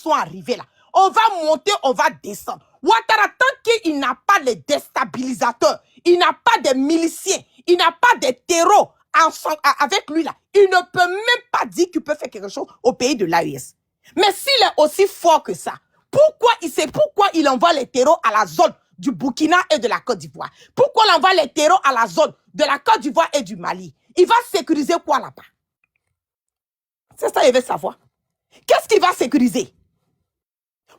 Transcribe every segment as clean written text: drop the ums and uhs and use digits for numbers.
sont arrivés là. On va monter, on va descendre. Ouattara, tant qu'il n'a pas de déstabilisateurs, il n'a pas de miliciens, il n'a pas de terreaux avec lui là, il ne peut même pas dire qu'il peut faire quelque chose au pays de l'AES. Mais s'il est aussi fort que ça, pourquoi il envoie les terreaux à la zone du Burkina et de la Côte d'Ivoire? Pourquoi il envoie les terreaux à la zone de la Côte d'Ivoire et du Mali? Il va sécuriser quoi là-bas? C'est ça qu'il veut savoir. Qu'est-ce qu'il va sécuriser?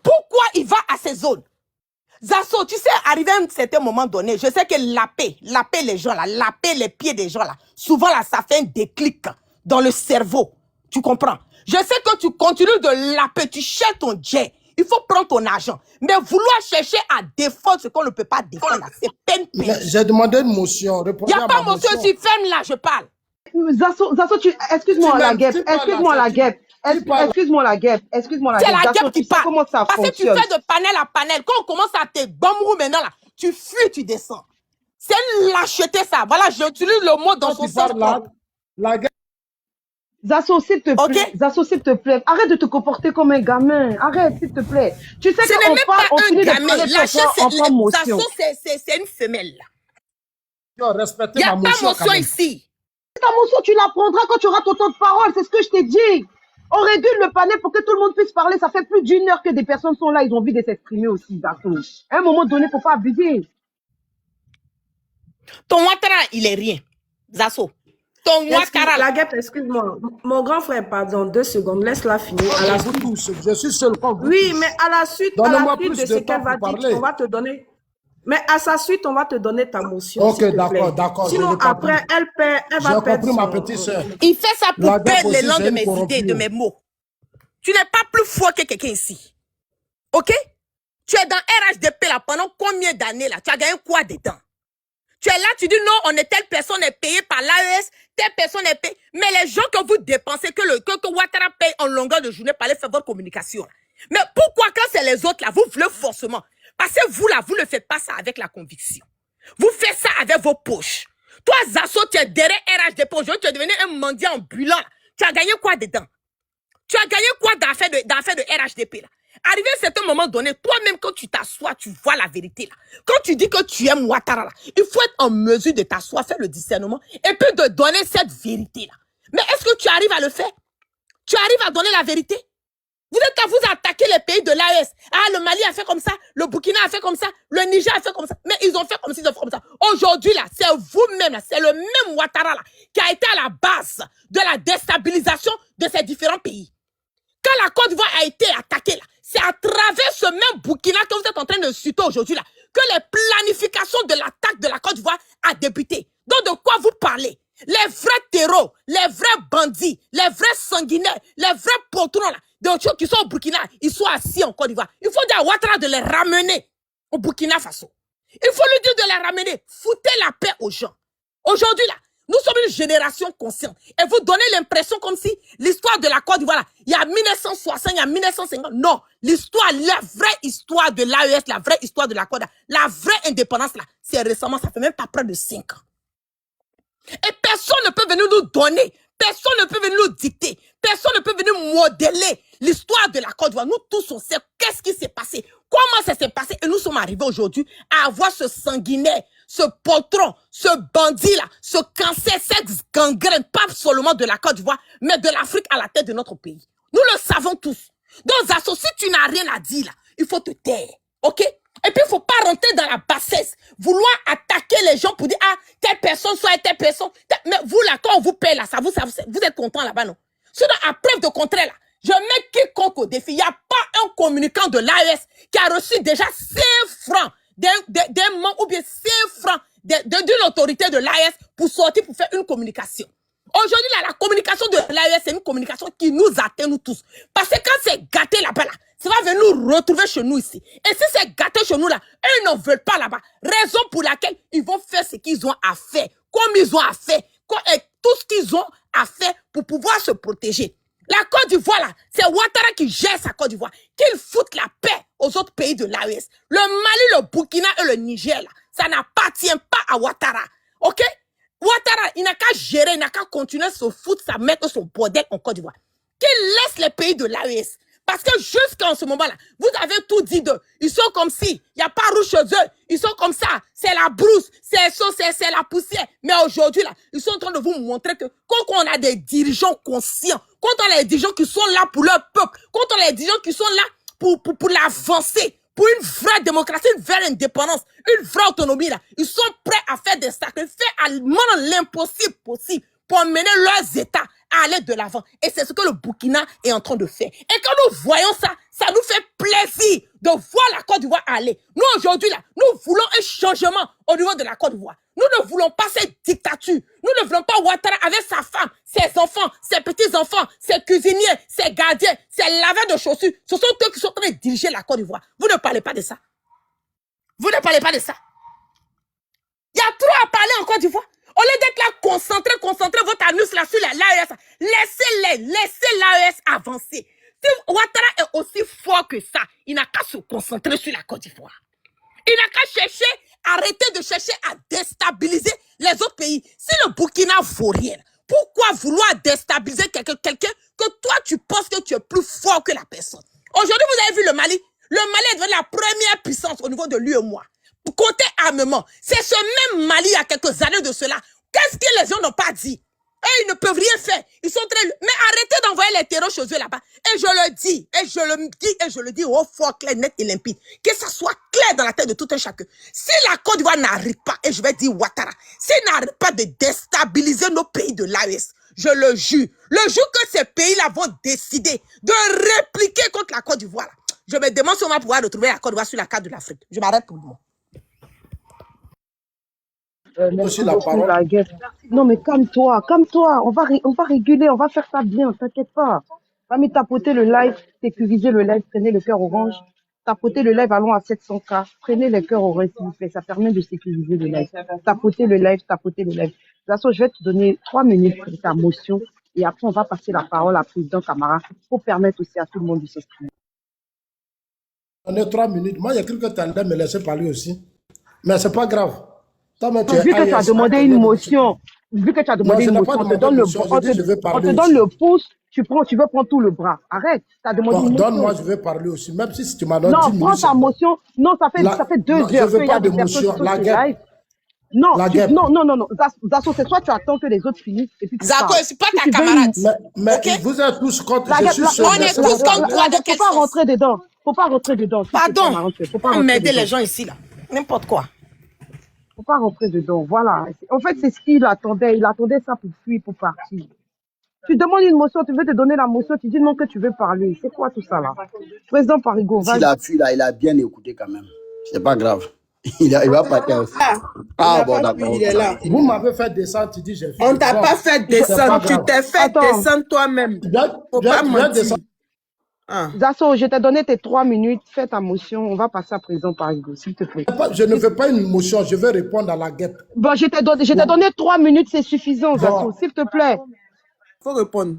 Pourquoi il va à ces zones? Zasso, tu sais, arrivé à un certain moment donné, je sais que laper les gens là, laper les pieds des gens là, souvent là, ça fait un déclic dans le cerveau. Tu comprends? Je sais que tu continues de laper, tu cherches ton jet. Il faut prendre ton argent. Mais vouloir chercher à défendre ce qu'on ne peut pas défendre, c'est peine payée. J'ai demandé une motion. Il n'y a pas motion, tu fermes là, je parle. Zasso, excuse-moi la guêpe, excuse-moi la guêpe. Excuse-moi la guêpe, excuse-moi la guêpe. C'est la guêpe qui parle. Comment ça Parce que tu fais de panel à panel. Quand on commence à te bamrou maintenant là, tu fuis, tu descends. C'est une lâcheté ça. Voilà, j'utilise le mot dans son sens propre. La guêpe. Zasso, s'il te plaît. Okay. Zasso, s'il te plaît. Arrête de te comporter comme un gamin. Arrête, s'il te plaît. Tu sais qu'on parle, on finit de parler Zasso, c'est une femelle là. Il n'y a pas motion ici. Ta motion, tu la prendras quand tu auras ton temps de parole. C'est ce que je t'ai dit. On réduit le panel pour que tout le monde puisse parler. Ça fait plus d'1 heure que des personnes sont là. Ils ont envie de s'exprimer aussi, Zasso. À un moment donné, il ne faut pas abuser. Ton Ouattara, il est rien. Zasso. Ton Ouattara. La guêpe, excuse-moi. Mon grand frère, pardon, 2 secondes. Laisse-la finir. À la suite. Je suis seul. Oui, mais à la suite de ce qu'elle va dire, on va te donner. Mais à sa suite, on va te donner ta motion. Ok, d'accord. Sinon, après, elle va perdre. J'ai compris, ma petite soeur. Il fait ça pour perdre l'élan de mes idées, de mes mots. Tu n'es pas plus fort que quelqu'un ici. Ok? Tu es dans RHDP là pendant combien d'années là? Tu as gagné quoi dedans? Tu es là, tu dis non, telle personne est payée par l'AES, telle personne est payée. Mais les gens que vous dépensez, que Ouattara paye en longueur de journée pour aller faire votre communication. Là. Mais pourquoi quand c'est les autres là, vous voulez forcément? Parce que vous là, vous ne faites pas ça avec la conviction. Vous faites ça avec vos poches. Toi, Zasso, tu es derrière RHDP. Aujourd'hui, tu es devenu un mendiant ambulant. Tu as gagné quoi dedans? Tu as gagné quoi dans l'affaire de RHDP là? Arrivé à un certain moment donné, toi-même, quand tu t'assois, tu vois la vérité là. Quand tu dis que tu aimes Ouattara là, il faut être en mesure de t'asseoir, faire le discernement et puis de donner cette vérité là. Mais est-ce que tu arrives à le faire? Tu arrives à donner la vérité? Vous êtes à vous attaquer les pays de l'AES. Ah, le Mali a fait comme ça, le Burkina a fait comme ça, le Niger a fait comme ça. Mais ils ont fait comme ça, ils ont fait comme ça. Aujourd'hui, là, c'est vous-même, là, c'est le même Ouattara, là, qui a été à la base de la déstabilisation de ces différents pays. Quand la Côte d'Ivoire a été attaquée, là, c'est à travers ce même Burkina que vous êtes en train de chuter aujourd'hui, là, que les planifications de l'attaque de la Côte d'Ivoire a débuté. Donc, de quoi vous parlez? Les vrais terreaux, les vrais bandits, les vrais sanguinaires, les vrais potrons, là, donc, qui sont au Burkina, ils sont assis en Côte d'Ivoire. Il faut dire à Ouattara de les ramener au Burkina Faso. Il faut lui dire de les ramener. Foutez la paix aux gens. Aujourd'hui, là, nous sommes une génération consciente. Et vous donnez l'impression comme si l'histoire de la Côte d'Ivoire, il y a 1960, il y a 1950. Non, l'histoire, la vraie histoire de l'AES, la vraie histoire de la Côte d'Ivoire, la vraie indépendance, là, c'est récemment, ça fait même pas près de 5 ans. Et personne ne peut venir nous donner, personne ne peut venir nous dicter, personne ne peut venir modeler l'histoire de la Côte d'Ivoire. Nous tous, on sait qu'est-ce qui s'est passé, comment ça s'est passé. Et nous sommes arrivés aujourd'hui à avoir ce sanguinaire, ce poltron, ce bandit-là, ce cancer, cette gangrène, pas seulement de la Côte d'Ivoire, mais de l'Afrique à la tête de notre pays. Nous le savons tous. Donc, Zasso, si tu n'as rien à dire là, il faut te taire, ok? Et puis, il ne faut pas rentrer dans la bassesse, vouloir attaquer les gens pour dire, ah, telle personne soit telle personne. Mais vous, là, quand on vous paye, là, vous êtes content là-bas, non? Sinon, à preuve de contraire, là, je mets quiconque au défi. Il n'y a pas un communicant de l'AES qui a reçu déjà 5 francs d'un membre ou bien 5 francs d'une autorité de l'AES pour sortir, pour faire une communication. Aujourd'hui, là, la communication de l'AES, c'est une communication qui nous atteint, nous tous. Parce que quand c'est gâté là-bas, là, ça va venir nous retrouver chez nous ici. Et si c'est gâté chez nous là, eux n'en veulent pas là-bas. Raison pour laquelle ils vont faire ce qu'ils ont à faire, comme ils ont à faire, tout ce qu'ils ont à faire pour pouvoir se protéger. La Côte d'Ivoire là, c'est Ouattara qui gère sa Côte d'Ivoire. Qu'il foute la paix aux autres pays de l'AES. Le Mali, le Burkina et le Niger là, ça n'appartient pas à Ouattara. Ok? Ouattara, il n'a qu'à gérer, il n'a qu'à continuer à se foutre, sa mettre son bordel en Côte d'Ivoire. Qu'il laisse les pays de l'AES. Parce que jusqu'en ce moment-là, vous avez tout dit d'eux. Ils sont comme si, il n'y a pas rouge chez eux. Ils sont comme ça. C'est la brousse, c'est la poussière. Mais aujourd'hui, là, ils sont en train de vous montrer que quand on a des dirigeants conscients, quand on a des dirigeants qui sont là pour leur peuple, quand on a des dirigeants qui sont là pour l'avancée, pour une vraie démocratie, une vraie indépendance, une vraie autonomie, là, ils sont prêts à faire des sacrifices, à mener l'impossible possible pour mener leurs États à aller de l'avant. Et c'est ce que le Burkina est en train de faire. Et quand nous voyons ça, ça nous fait plaisir de voir la Côte d'Ivoire aller. Nous, aujourd'hui, là, nous voulons un changement au niveau de la Côte d'Ivoire. Nous ne voulons pas cette dictature. Nous ne voulons pas Ouattara avec sa femme, ses enfants, ses petits-enfants, ses cuisiniers, ses gardiens, ses laveurs de chaussures. Ce sont eux qui sont en train de diriger la Côte d'Ivoire. Vous ne parlez pas de ça. Vous ne parlez pas de ça. Il y a trop à parler en Côte d'Ivoire. Au lieu d'être là, concentrez votre anus là sur l'AES. Laissez l'AES avancer. Si Ouattara est aussi fort que ça, il n'a qu'à se concentrer sur la Côte d'Ivoire. Il n'a qu'à arrêter de chercher à déstabiliser les autres pays. Si le Burkina vaut rien, pourquoi vouloir déstabiliser quelqu'un que toi tu penses que tu es plus fort que la personne? Aujourd'hui, vous avez vu le Mali. Le Mali est devenu la première puissance au niveau de l'UEMOA. Côté armement, c'est ce même Mali il y a quelques années de cela. Qu'est-ce que les gens n'ont pas dit? Et ils ne peuvent rien faire. Ils sont très... Mais arrêtez d'envoyer les terrors chez eux là-bas. Et je le dis, et je le dis au fort, clair, net et limpide. Que ça soit clair dans la tête de tout un chacun. Si la Côte d'Ivoire n'arrive pas, et je vais dire Ouattara, s'il n'arrive pas de déstabiliser nos pays de l'AES, je le jure que ces pays-là vont décider de répliquer contre la Côte d'Ivoire. Je me demande si on va pouvoir retrouver la Côte d'Ivoire sur la carte de l'Afrique. Je m'arrête pour le moment. Merci la parole. La guerre. Non mais calme-toi. On va réguler, on va faire ça bien, t'inquiète pas. Va me tapoter le live, sécuriser le live, prenez le cœur orange. Tapoter le live, allons à 700K. Prenez le cœur orange s'il vous plaît, ça permet de sécuriser le live. Tapoter le live. De toute façon, je vais te donner 3 minutes pour ta motion et après on va passer la parole à président Camara pour permettre aussi à tout le monde de s'exprimer. On est 3 minutes. Moi, il y a cru que tu allais me laisser parler aussi. Mais c'est pas grave. Vu que tu as demandé une motion, on te donne le pouce, tu veux prendre tout le bras. Arrête, tu as demandé une motion. Donne-moi, je vais parler aussi, même si tu m'as donné 10 minutes. Non, prends ta motion. Non, ça fait 2 heures. Je veux pas de motion. La guerre. Non, Zasso, c'est toi, tu attends que les autres finissent. Zako, c'est pas ta camarade. Mais okay? Vous êtes tous contre. On est tous contre toi de quel sens? Faut pas rentrer dedans. Pardon. Faut m'aider les gens ici, là. N'importe quoi. Faut pas rentrer dedans, voilà. En fait, c'est ce qu'il attendait. Il attendait ça pour fuir, pour partir. Tu demandes une motion, tu veux te donner la motion, tu dis non que tu veux parler. C'est quoi tout ça là? Président Parigo, s'il a fui là, il a bien écouté quand même. C'est pas grave. Il va partir aussi. Bon, d'accord. Il est là. Vous m'avez fait descendre, tu dis j'ai fait. On t'a pas fait descendre, tu t'es fait descendre toi-même. Faut pas mentir. Zasso, je t'ai donné tes 3 minutes, fais ta motion, on va passer à président Parigo, s'il te plaît. Je ne fais pas une motion, je vais répondre à la guêpe. Bon, je t'ai donné 3 minutes, c'est suffisant, Zasso, s'il te plaît. Faut répondre.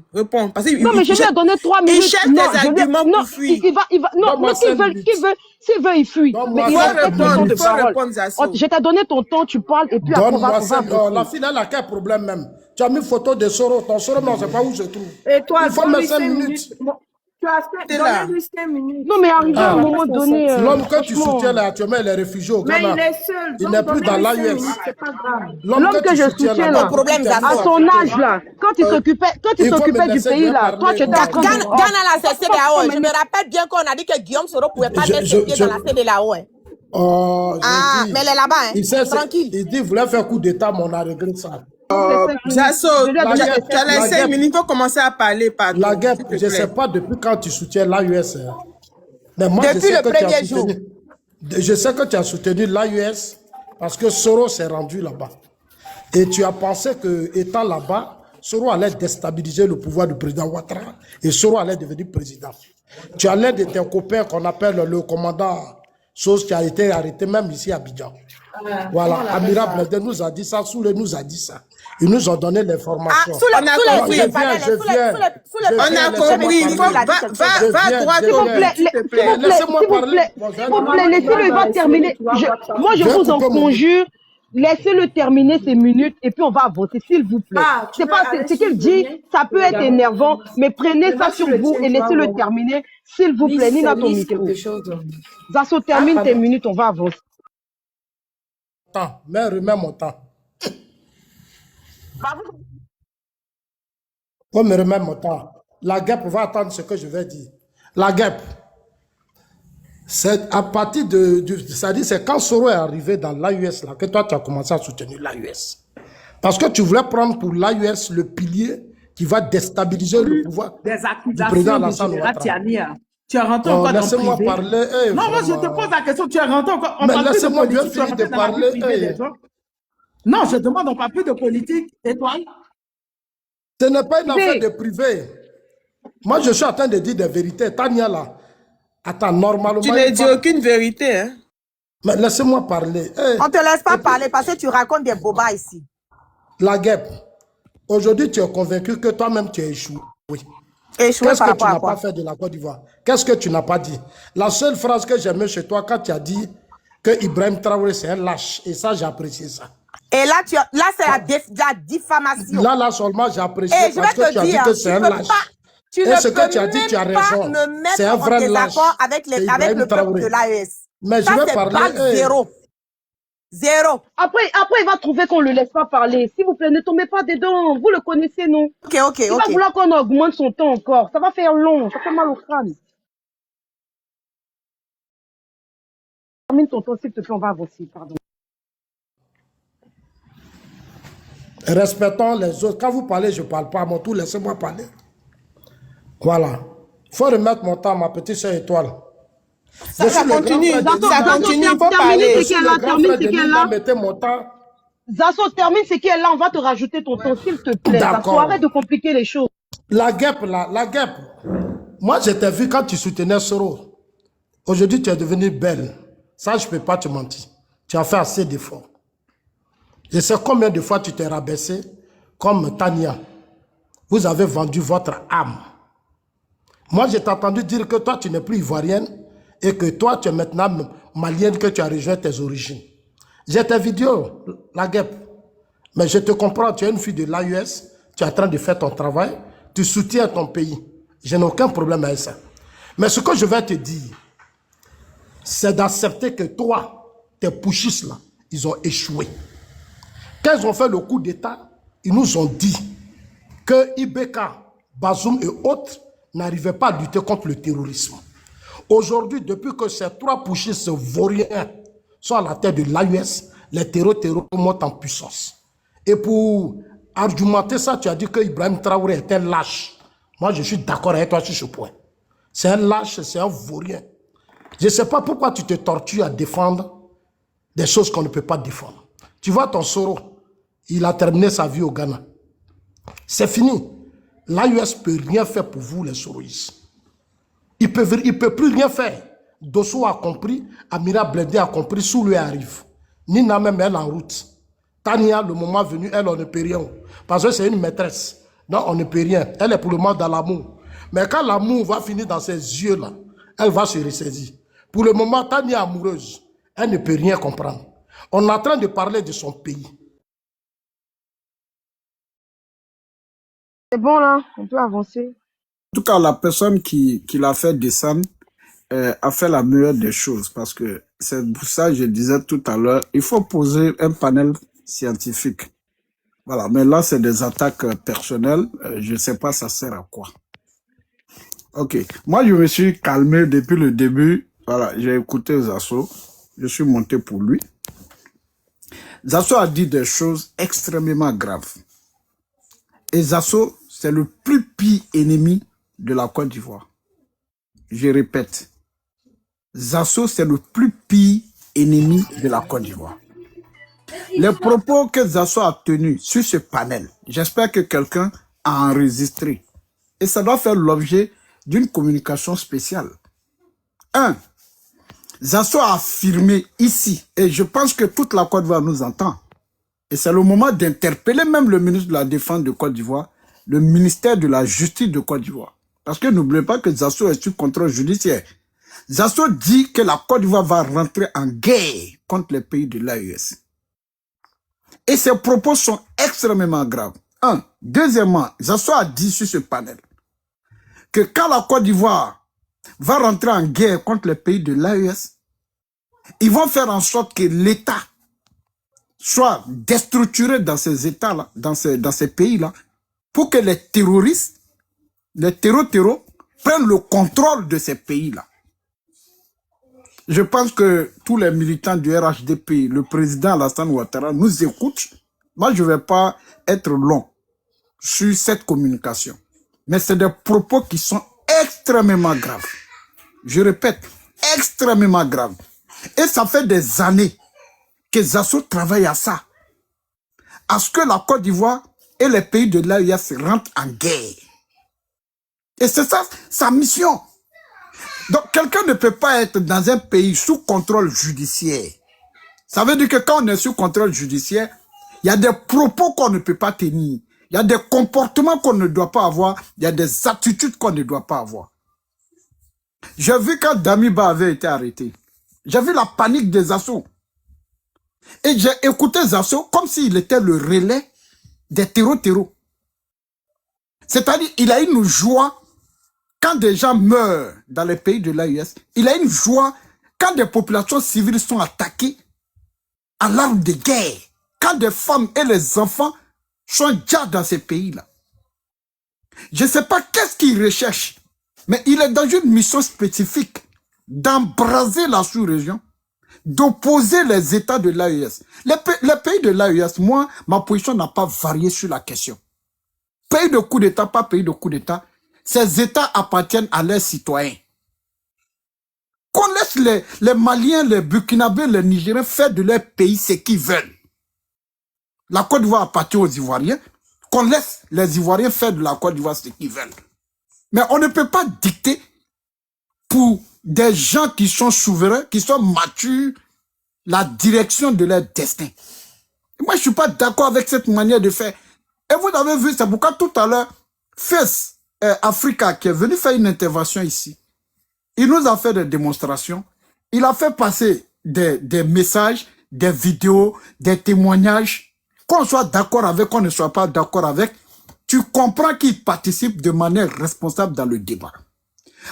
Parce que non, mais je lui ai donné 3 minutes. Il cherche des arguments pour fuir. Non, s'il veut, il fuit. Mais il faut répondre, Zasso. Je t'ai donné ton temps, tu parles, et puis après, on va la finale a quel problème même? Tu as mis photo de Soro, ton Soro, non, je ne sais pas où je trouve. Et toi, il faut mettre 5 minutes. Tu as fait 5 minutes. Non, mais arrivé à un moment donné. L'homme que tu soutiens là, actuellement, il est réfugié au Ghana. Mais il est seul. Il n'est plus dans l'AUS. C'est pas grave. L'homme que je soutiens là, à son âge là, quand il s'occupait du pays là, toi tu étais à Ghana là, c'est CDAO. Je me rappelle bien qu'on a dit que Guillaume Soro ne pouvait pas mettre ses pieds dans la CDAO. Mais elle est là-bas, tranquille. Il dit qu'il voulait faire coup d'état, mais on a regretté ça. Zasso, tu as laissé 5 minutes, il faut commencer à parler. Pardon, la guerre, je ne sais pas depuis quand tu soutiens l'AUS. Mais moi, depuis le premier jour. Je sais que tu as soutenu l'AUS parce que Soro s'est rendu là-bas. Et tu as pensé que étant là-bas, Soro allait déstabiliser le pouvoir du président Ouattara et Soro allait devenir président. Tu as l'un de tes copains qu'on appelle le commandant Sos qui a été arrêté même ici à Abidjan. Voilà, Amira Blende nous a dit ça, Soule nous a dit ça. Ils nous ont donné l'information. On a compris. On a compris. Va droit au but. S'il vous plaît, laissez-le, il va terminer. Moi, je vous en conjure. Laissez-le terminer ses minutes et puis on va voter, s'il vous plaît. C'est pas ce qu'il dit, ça peut être énervant, mais prenez ça sur vous et laissez-le terminer, s'il vous plaît. Nina, ton micro. Zasso, termine tes minutes, on va avancer. Mais remets mon temps. On me remet mon temps. La guêpe va attendre ce que je vais dire. La guêpe, c'est à partir c'est-à-dire c'est quand Soro est arrivé dans l'AUS là que toi tu as commencé à soutenir l'AUS. Parce que tu voulais prendre pour l'AUS le pilier qui va déstabiliser le pouvoir du président Alassane Ouattara. Tu es rentré encore dans le privé. Laissez-moi parler. Non, moi je te pose la question, tu es rentré encore. Mais laissez-moi bien finir de parler. Non, je demande, on ne parle plus de politique. Et toi? Ce n'est pas une affaire de privé. Moi, je suis en train de dire des vérités. Tania, là, attends, normalement... Tu ne dis aucune vérité, hein? Mais laissez-moi parler. On ne te laisse pas parler parce que tu racontes des bobas ici. La guêpe, aujourd'hui, tu es convaincu que toi-même, tu as échoué. Oui. Échoué Qu'est-ce par que tu rapport à n'as quoi? pas fait de la Côte d'Ivoire? Qu'est-ce que tu n'as pas dit? La seule phrase que j'aimais chez toi, quand tu as dit que Ibrahim Traoré, c'est un lâche. Et ça, j'ai apprécié ça. Et là, c'est la diffamation. Là seulement, j'ai apprécié et parce que tu as dit que c'est un lâche. Tu et ne ce peux que tu as dit, tu as raison. me C'est un mettre en vrai lâche. désaccord avec le peuple de l'AES. Mais ça, je vais parler... Zéro. Zéro. Après, il va trouver qu'on ne le laisse pas parler. S'il vous plaît, ne tombez pas dedans. Vous le connaissez, non? Ok. Il va vouloir qu'on augmente son temps encore. Ça va faire long. Ça fait mal au crâne. Termine ton temps, s'il te plaît, on va avancer. Pardon. Respectons les autres. Quand vous parlez, je ne parle pas à mon tour. Laissez-moi parler. Voilà. Il faut remettre mon temps à ma petite soeur Étoile. Ça continue, il faut parler. Mettez mon temps. Zasso, termine ce qui est là. On va te rajouter ton temps, s'il te plaît. Zasso, arrête de compliquer les choses. La guêpe, là, la guêpe. Moi, je t'ai vu quand tu soutenais Soro. Aujourd'hui, tu es devenue belle. Ça, je ne peux pas te mentir. Tu as fait assez d'efforts. Je sais combien de fois tu t'es rabaissé, comme Tania. Vous avez vendu votre âme. Moi, j'ai entendu dire que toi, tu n'es plus ivoirienne et que toi, tu es maintenant malienne, que tu as rejoint tes origines. J'ai tes vidéos, la guêpe. Mais je te comprends, tu es une fille de l'AUS, tu es en train de faire ton travail, tu soutiens ton pays. Je n'ai aucun problème avec ça. Mais ce que je vais te dire, c'est d'accepter que toi, tes pushistes là, ils ont échoué. Quand ils ont fait le coup d'État, ils nous ont dit que Ibeka, Bazoum et autres n'arrivaient pas à lutter contre le terrorisme. Aujourd'hui, depuis que ces trois pushistes vauriens sont à la tête de l'AUS, les terroristes montent en puissance. Et pour argumenter ça, tu as dit que Ibrahim Traoré est un lâche. Moi, je suis d'accord avec toi sur ce point. C'est un lâche, c'est un vaurien. Je ne sais pas pourquoi tu te tortures à défendre des choses qu'on ne peut pas défendre. Tu vois ton Soro, il a terminé sa vie au Ghana. C'est fini. L'AUS ne peut rien faire pour vous, les Soroïstes. Il ne peut plus rien faire. Dosso a compris, Amira Blendé a compris, sous lui arrive. Nina même, elle en route. Tania, le moment venu, elle, on ne peut rien. Parce que c'est une maîtresse. Non, on ne peut rien. Elle est pour le moment dans l'amour. Mais quand l'amour va finir dans ses yeux-là, elle va se ressaisir. Pour le moment, Tania est amoureuse. Elle ne peut rien comprendre. On est en train de parler de son pays. C'est bon là, on peut avancer. En tout cas, la personne qui l'a fait descendre a fait la meilleure des choses parce que c'est pour ça que je disais tout à l'heure, il faut poser un panel scientifique. Voilà, mais là, c'est des attaques personnelles. Je ne sais pas ça sert à quoi. Ok, moi, je me suis calmé depuis le début. Voilà, j'ai écouté Zasso. Je suis monté pour lui. Zasso a dit des choses extrêmement graves. Et Zasso, c'est le plus pire ennemi de la Côte d'Ivoire. Je répète, Zasso, c'est le plus pire ennemi de la Côte d'Ivoire. Les propos que Zasso a tenus sur ce panel, j'espère que quelqu'un a enregistré. Et ça doit faire l'objet d'une communication spéciale. 1. Zasso a affirmé ici, et je pense que toute la Côte d'Ivoire nous entend, et c'est le moment d'interpeller même le ministre de la Défense de Côte d'Ivoire, le ministère de la Justice de Côte d'Ivoire. Parce que n'oubliez pas que Zasso est sous contrôle judiciaire. Zasso dit que la Côte d'Ivoire va rentrer en guerre contre les pays de l'AES. Et ces propos sont extrêmement graves. Un. Deuxièmement, Zasso a dit sur ce panel que quand la Côte d'Ivoire va rentrer en guerre contre les pays de l'AES, ils vont faire en sorte que l'État soit déstructuré dans ces États-là, dans ces pays-là, pour que les terroristes, les terroristes prennent le contrôle de ces pays-là. Je pense que tous les militants du RHDP, le président Alassane Ouattara, nous écoutent. Moi, je ne vais pas être long sur cette communication. Mais c'est des propos qui sont extrêmement graves. Je répète, extrêmement graves. Et ça fait des années que Zasso travaille à ça. À ce que la Côte d'Ivoire et les pays de l'AES rentrent en guerre. Et c'est ça, sa mission. Donc, quelqu'un ne peut pas être dans un pays sous contrôle judiciaire. Ça veut dire que quand on est sous contrôle judiciaire, il y a des propos qu'on ne peut pas tenir. Il y a des comportements qu'on ne doit pas avoir. Il y a des attitudes qu'on ne doit pas avoir. J'ai vu quand Damiba avait été arrêté. J'ai vu la panique des Zasso. Et j'ai écouté Zasso comme s'il était le relais des terreaux. C'est-à-dire, il a une joie quand des gens meurent dans les pays de l'AES. Il a une joie quand des populations civiles sont attaquées à l'arme de guerre. Quand des femmes et les enfants sont déjà dans ces pays-là. Je ne sais pas qu'est-ce qu'il recherche, mais il est dans une mission spécifique d'embraser la sous-région, d'opposer les États de l'AES. Les pays de l'AES, moi, ma position n'a pas varié sur la question. Pays de coup d'État, pas pays de coup d'État, ces États appartiennent à leurs citoyens. Qu'on laisse les Maliens, les Burkinabés, les Nigériens faire de leur pays ce qu'ils veulent. La Côte d'Ivoire appartient aux Ivoiriens. Qu'on laisse les Ivoiriens faire de la Côte d'Ivoire ce qu'ils veulent. Mais on ne peut pas dicter pour des gens qui sont souverains, qui sont matures, la direction de leur destin. Et moi, je ne suis pas d'accord avec cette manière de faire. Et vous avez vu, c'est pourquoi tout à l'heure, Face Africa, qui est venu faire une intervention ici, il nous a fait des démonstrations. Il a fait passer des messages, des vidéos, des témoignages. Qu'on soit d'accord avec, qu'on ne soit pas d'accord avec, tu comprends qu'il participe de manière responsable dans le débat.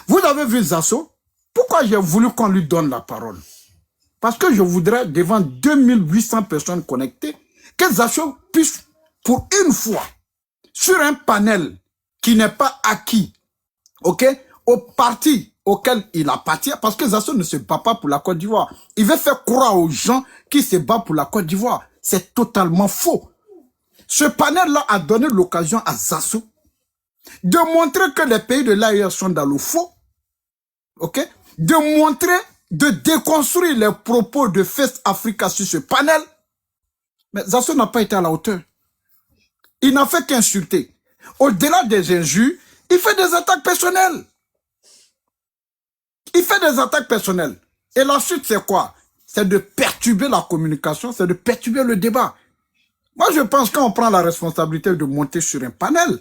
Vous avez vu Zasso? Pourquoi j'ai voulu qu'on lui donne la parole? Parce que je voudrais, devant 2800 personnes connectées, que Zasso puisse, pour une fois, sur un panel qui n'est pas acquis, ok, au parti auquel il appartient, parce que Zasso ne se bat pas pour la Côte d'Ivoire. Il veut faire croire aux gens qu'il se bat pour la Côte d'Ivoire. C'est totalement faux. Ce panel-là a donné l'occasion à Zasso de montrer que les pays de l'AES sont dans le faux, ok, de montrer, de déconstruire les propos de Face Africa sur ce panel. Mais Zasso n'a pas été à la hauteur. Il n'a fait qu'insulter. Au-delà des injures, il fait des attaques personnelles. Il fait des attaques personnelles. Et la suite, c'est quoi? C'est de perturber la communication, c'est de perturber le débat. Moi, je pense qu'on prend la responsabilité de monter sur un panel,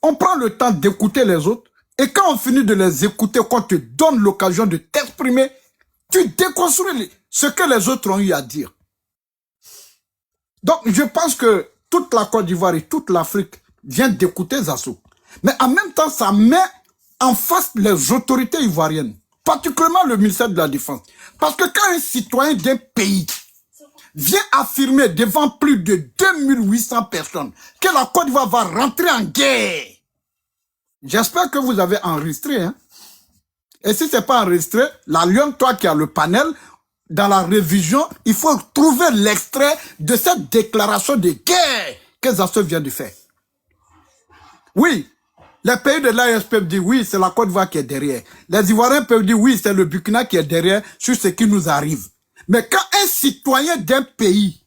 on prend le temps d'écouter les autres, et quand on finit de les écouter, qu'on te donne l'occasion de t'exprimer, tu déconstruis ce que les autres ont eu à dire. Donc, je pense que toute la Côte d'Ivoire et toute l'Afrique vient d'écouter Zasso. Mais en même temps, ça met en face les autorités ivoiriennes, particulièrement le ministère de la Défense. Parce que quand un citoyen d'un pays vient affirmer devant plus de 2800 personnes que la Côte d'Ivoire va rentrer en guerre, j'espère que vous avez enregistré. Hein? Et si ce n'est pas enregistré, la Lyon, toi qui as le panel, dans la révision, il faut trouver l'extrait de cette déclaration de guerre que Zasso vient de faire. Oui, les pays de l'AES peuvent dire oui, c'est la Côte d'Ivoire qui est derrière. Les Ivoiriens peuvent dire oui, c'est le Burkina qui est derrière sur ce qui nous arrive. Mais quand un citoyen d'un pays,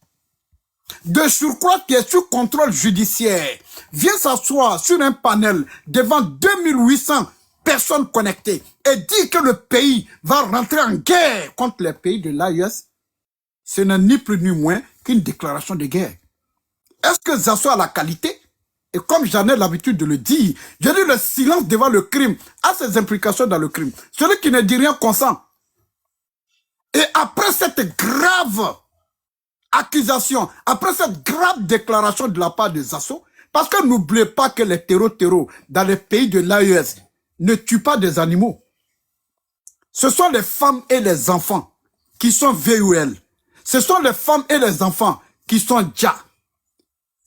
de surcroît qui est sous contrôle judiciaire, vient s'asseoir sur un panel devant 2800 personnes connectées et dit que le pays va rentrer en guerre contre les pays de l'AES, ce n'est ni plus ni moins qu'une déclaration de guerre. Est-ce que Zasso a la qualité? Et comme j'en ai l'habitude de le dire, je dis le silence devant le crime a ses implications dans le crime. Celui qui ne dit rien consent. Et après cette grave accusation, après cette grave déclaration de la part des Zasso, parce que n'oubliez pas que les terreaux dans les pays de l'AES ne tuent pas des animaux. Ce sont les femmes et les enfants qui sont VUL. Ce sont les femmes et les enfants qui sont DJA.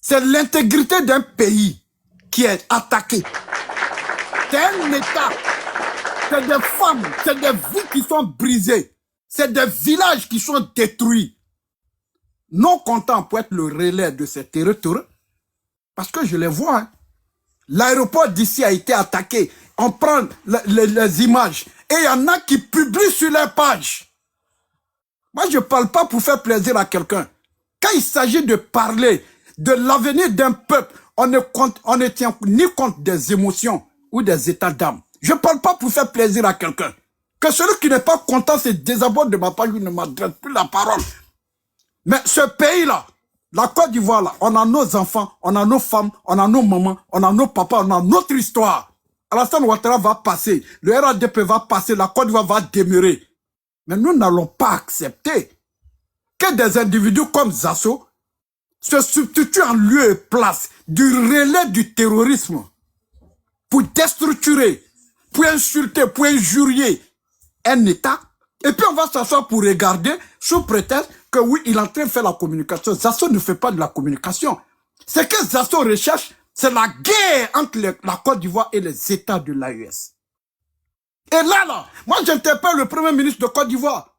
C'est l'intégrité d'un pays qui est attaqué. C'est un État. C'est des femmes, c'est des vies qui sont brisées. C'est des villages qui sont détruits. Non content pour être le relais de ces terreurs, parce que je les vois. Hein. L'aéroport d'ici a été attaqué. On prend les images et il y en a qui publient sur les pages. Moi, je ne parle pas pour faire plaisir à quelqu'un. Quand il s'agit de parler de l'avenir d'un peuple, on ne tient ni compte des émotions ou des états d'âme. Je ne parle pas pour faire plaisir à quelqu'un. Que celui qui n'est pas content se désabonne de ma page, il ne m'adresse plus la parole. Mais ce pays-là, la Côte d'Ivoire, là, on a nos enfants, on a nos femmes, on a nos mamans, on a nos papas, on a notre histoire. Alassane Ouattara va passer, le RADP va passer, la Côte d'Ivoire va demeurer. Mais nous n'allons pas accepter que des individus comme Zasso se substituent en lieu et place du relais du terrorisme pour déstructurer, pour insulter, pour injurier un État. Et puis on va s'asseoir pour regarder sous prétexte que oui, il est en train de faire la communication. Zasso ne fait pas de la communication. Ce que Zasso recherche, c'est la guerre entre la Côte d'Ivoire et les États de l'AES. Et là, moi j'interpelle le Premier ministre de Côte d'Ivoire.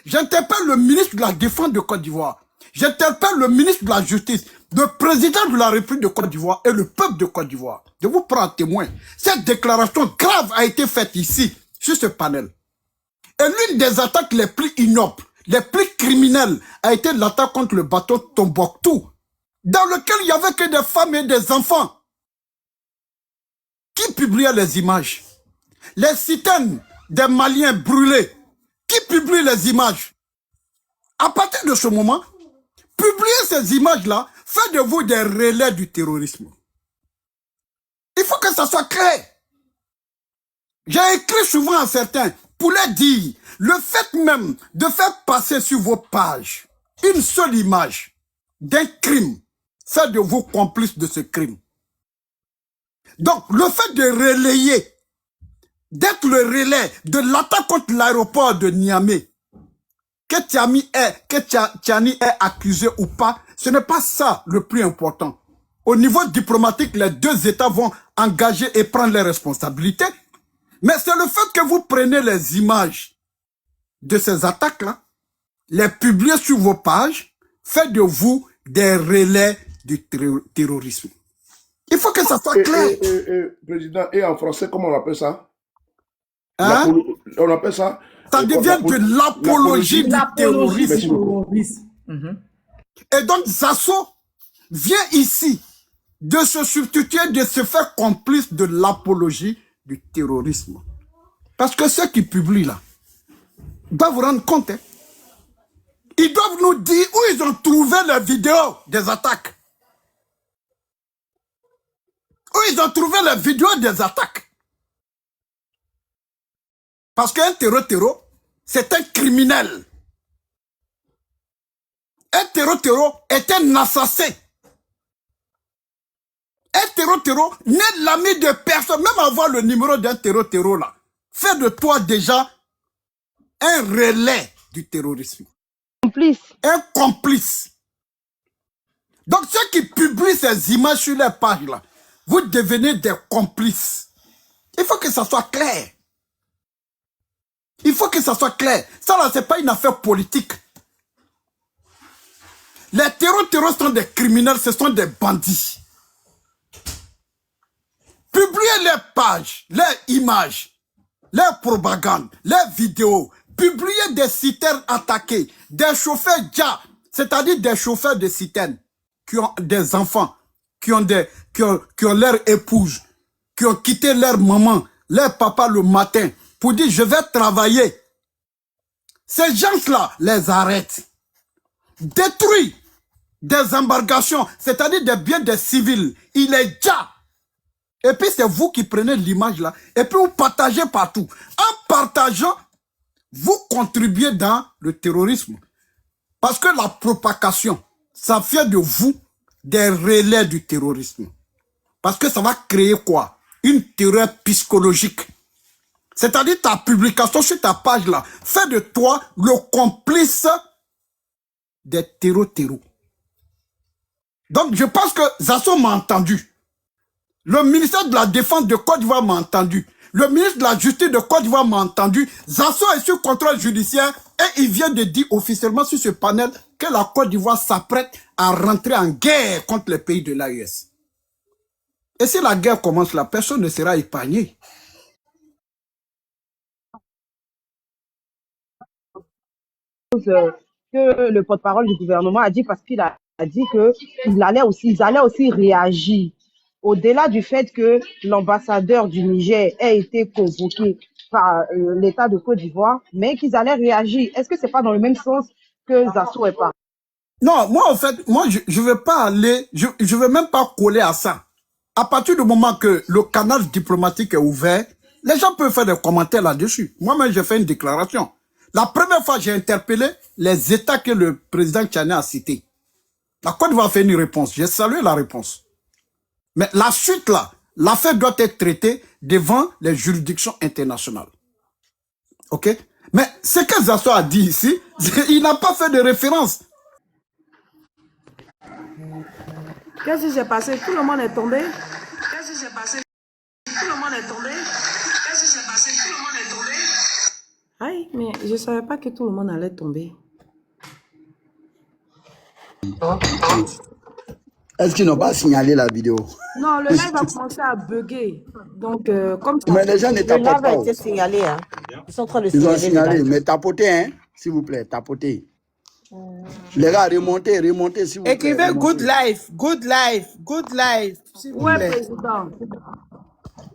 J'interpelle le ministre de la Défense de Côte d'Ivoire. J'interpelle le ministre de la Justice, le président de la République de Côte d'Ivoire et le peuple de Côte d'Ivoire. Je vous prends à témoin. Cette déclaration grave a été faite ici, sur ce panel. Et l'une des attaques les plus ignobles, les plus criminelles, a été l'attaque contre le bateau Tombouctou, dans lequel il n'y avait que des femmes et des enfants. Qui publiait les images? Les citernes des Maliens brûlés. Qui publie les images? À partir de ce moment, publier ces images-là fait de vous des relais du terrorisme. Il faut que ça soit clair. J'ai écrit souvent à certains pour les dire, le fait même de faire passer sur vos pages une seule image d'un crime fait de vous complices de ce crime. Donc, le fait de relayer, d'être le relais de l'attaque contre l'aéroport de Niamey, que Tiani est accusé ou pas, ce n'est pas ça le plus important. Au niveau diplomatique, les deux États vont engager et prendre les responsabilités. Mais c'est le fait que vous prenez les images de ces attaques-là, les publiez sur vos pages, fait de vous des relais du terrorisme. Il faut que ça soit clair. Président, et en français, comment on appelle ça? Hein? On appelle ça... Ça devient de l'apologie du terrorisme. Et donc, Zasso vient ici de se substituer, de se faire complice de l'apologie du terrorisme. Parce que ceux qui publient là, doivent vous rendre compte. Hein? Ils doivent nous dire où ils ont trouvé les vidéos des attaques. Où ils ont trouvé les vidéos des attaques. Parce qu'un terreau, c'est un criminel. Un terreau est un assassin. Un terreau n'est l'ami de personne. Même avoir le numéro d'un terreau là, fait de toi déjà un relais du terrorisme. Complice. Un complice. Donc ceux qui publient ces images sur les pages là, vous devenez des complices. Il faut que ça soit clair. Il faut que ça soit clair. Ça là, c'est pas une affaire politique. Les terroristes sont des criminels, ce sont des bandits. Publiez les pages, les images, les propagandes, les vidéos. Publiez des citernes attaquées, des chauffeurs DJA, c'est-à-dire des chauffeurs de citernes qui ont des enfants, qui ont leur épouse, qui ont quitté leur maman, leur papa le matin pour dire je vais travailler. Ces gens-là les arrêtent. Détruisent des embarcations, c'est-à-dire des biens des civils. Il est déjà. Et puis c'est vous qui prenez l'image là, et puis vous partagez partout. En partageant, vous contribuez dans le terrorisme. Parce que la propagation, ça fait de vous des relais du terrorisme. Parce que ça va créer quoi? Une terreur psychologique. C'est-à-dire ta publication sur ta page là fait de toi le complice des terreaux. Donc je pense que Zasso m'a entendu. Le ministère de la Défense de Côte d'Ivoire m'a entendu. Le ministre de la Justice de Côte d'Ivoire m'a entendu. Zasso est sur contrôle judiciaire et il vient de dire officiellement sur ce panel que la Côte d'Ivoire s'apprête à rentrer en guerre contre les pays de l'AES. Et si la guerre commence là, personne ne sera épargné. Que le porte-parole du gouvernement a dit parce qu'il a dit qu'ils allaient aussi réagir. Au-delà du fait que l'ambassadeur du Niger ait été convoqué par l'État de Côte d'Ivoire, mais qu'ils allaient réagir. Est-ce que c'est pas dans le même sens que Zasso est pas? Non, moi en fait, je veux pas aller, je veux même pas coller à ça. À partir du moment que le canal diplomatique est ouvert, les gens peuvent faire des commentaires là-dessus. Moi-même, j'ai fait une déclaration. La première fois, j'ai interpellé les États que le président Tchani a cités. La Côte d'Ivoire a fait une réponse. J'ai salué la réponse. Mais la suite là, l'affaire doit être traitée devant les juridictions internationales. Ok? Mais ce que Zasso a dit ici, il n'a pas fait de référence. Qu'est-ce qui s'est passé? Tout le monde est tombé? Qu'est-ce qui s'est passé? Tout le monde est tombé? Qu'est-ce qui s'est passé? Tout le monde est tombé? Aïe, mais je ne savais pas que tout le monde allait tomber. Est-ce qu'ils n'ont pas signalé la vidéo? Non, le live va commencer à bugger. Donc, comme ça. Mais les gens ne tapotent pas. Le live a été signalé. Hein. Ils sont en train de Ils ont signaler. signalé, mais tapotez, hein, s'il vous plaît, tapotez. Les gars, remontez, s'il vous plaît. Écrivez remontez. good life, good life, good life, s'il vous Ouais, plaît. président.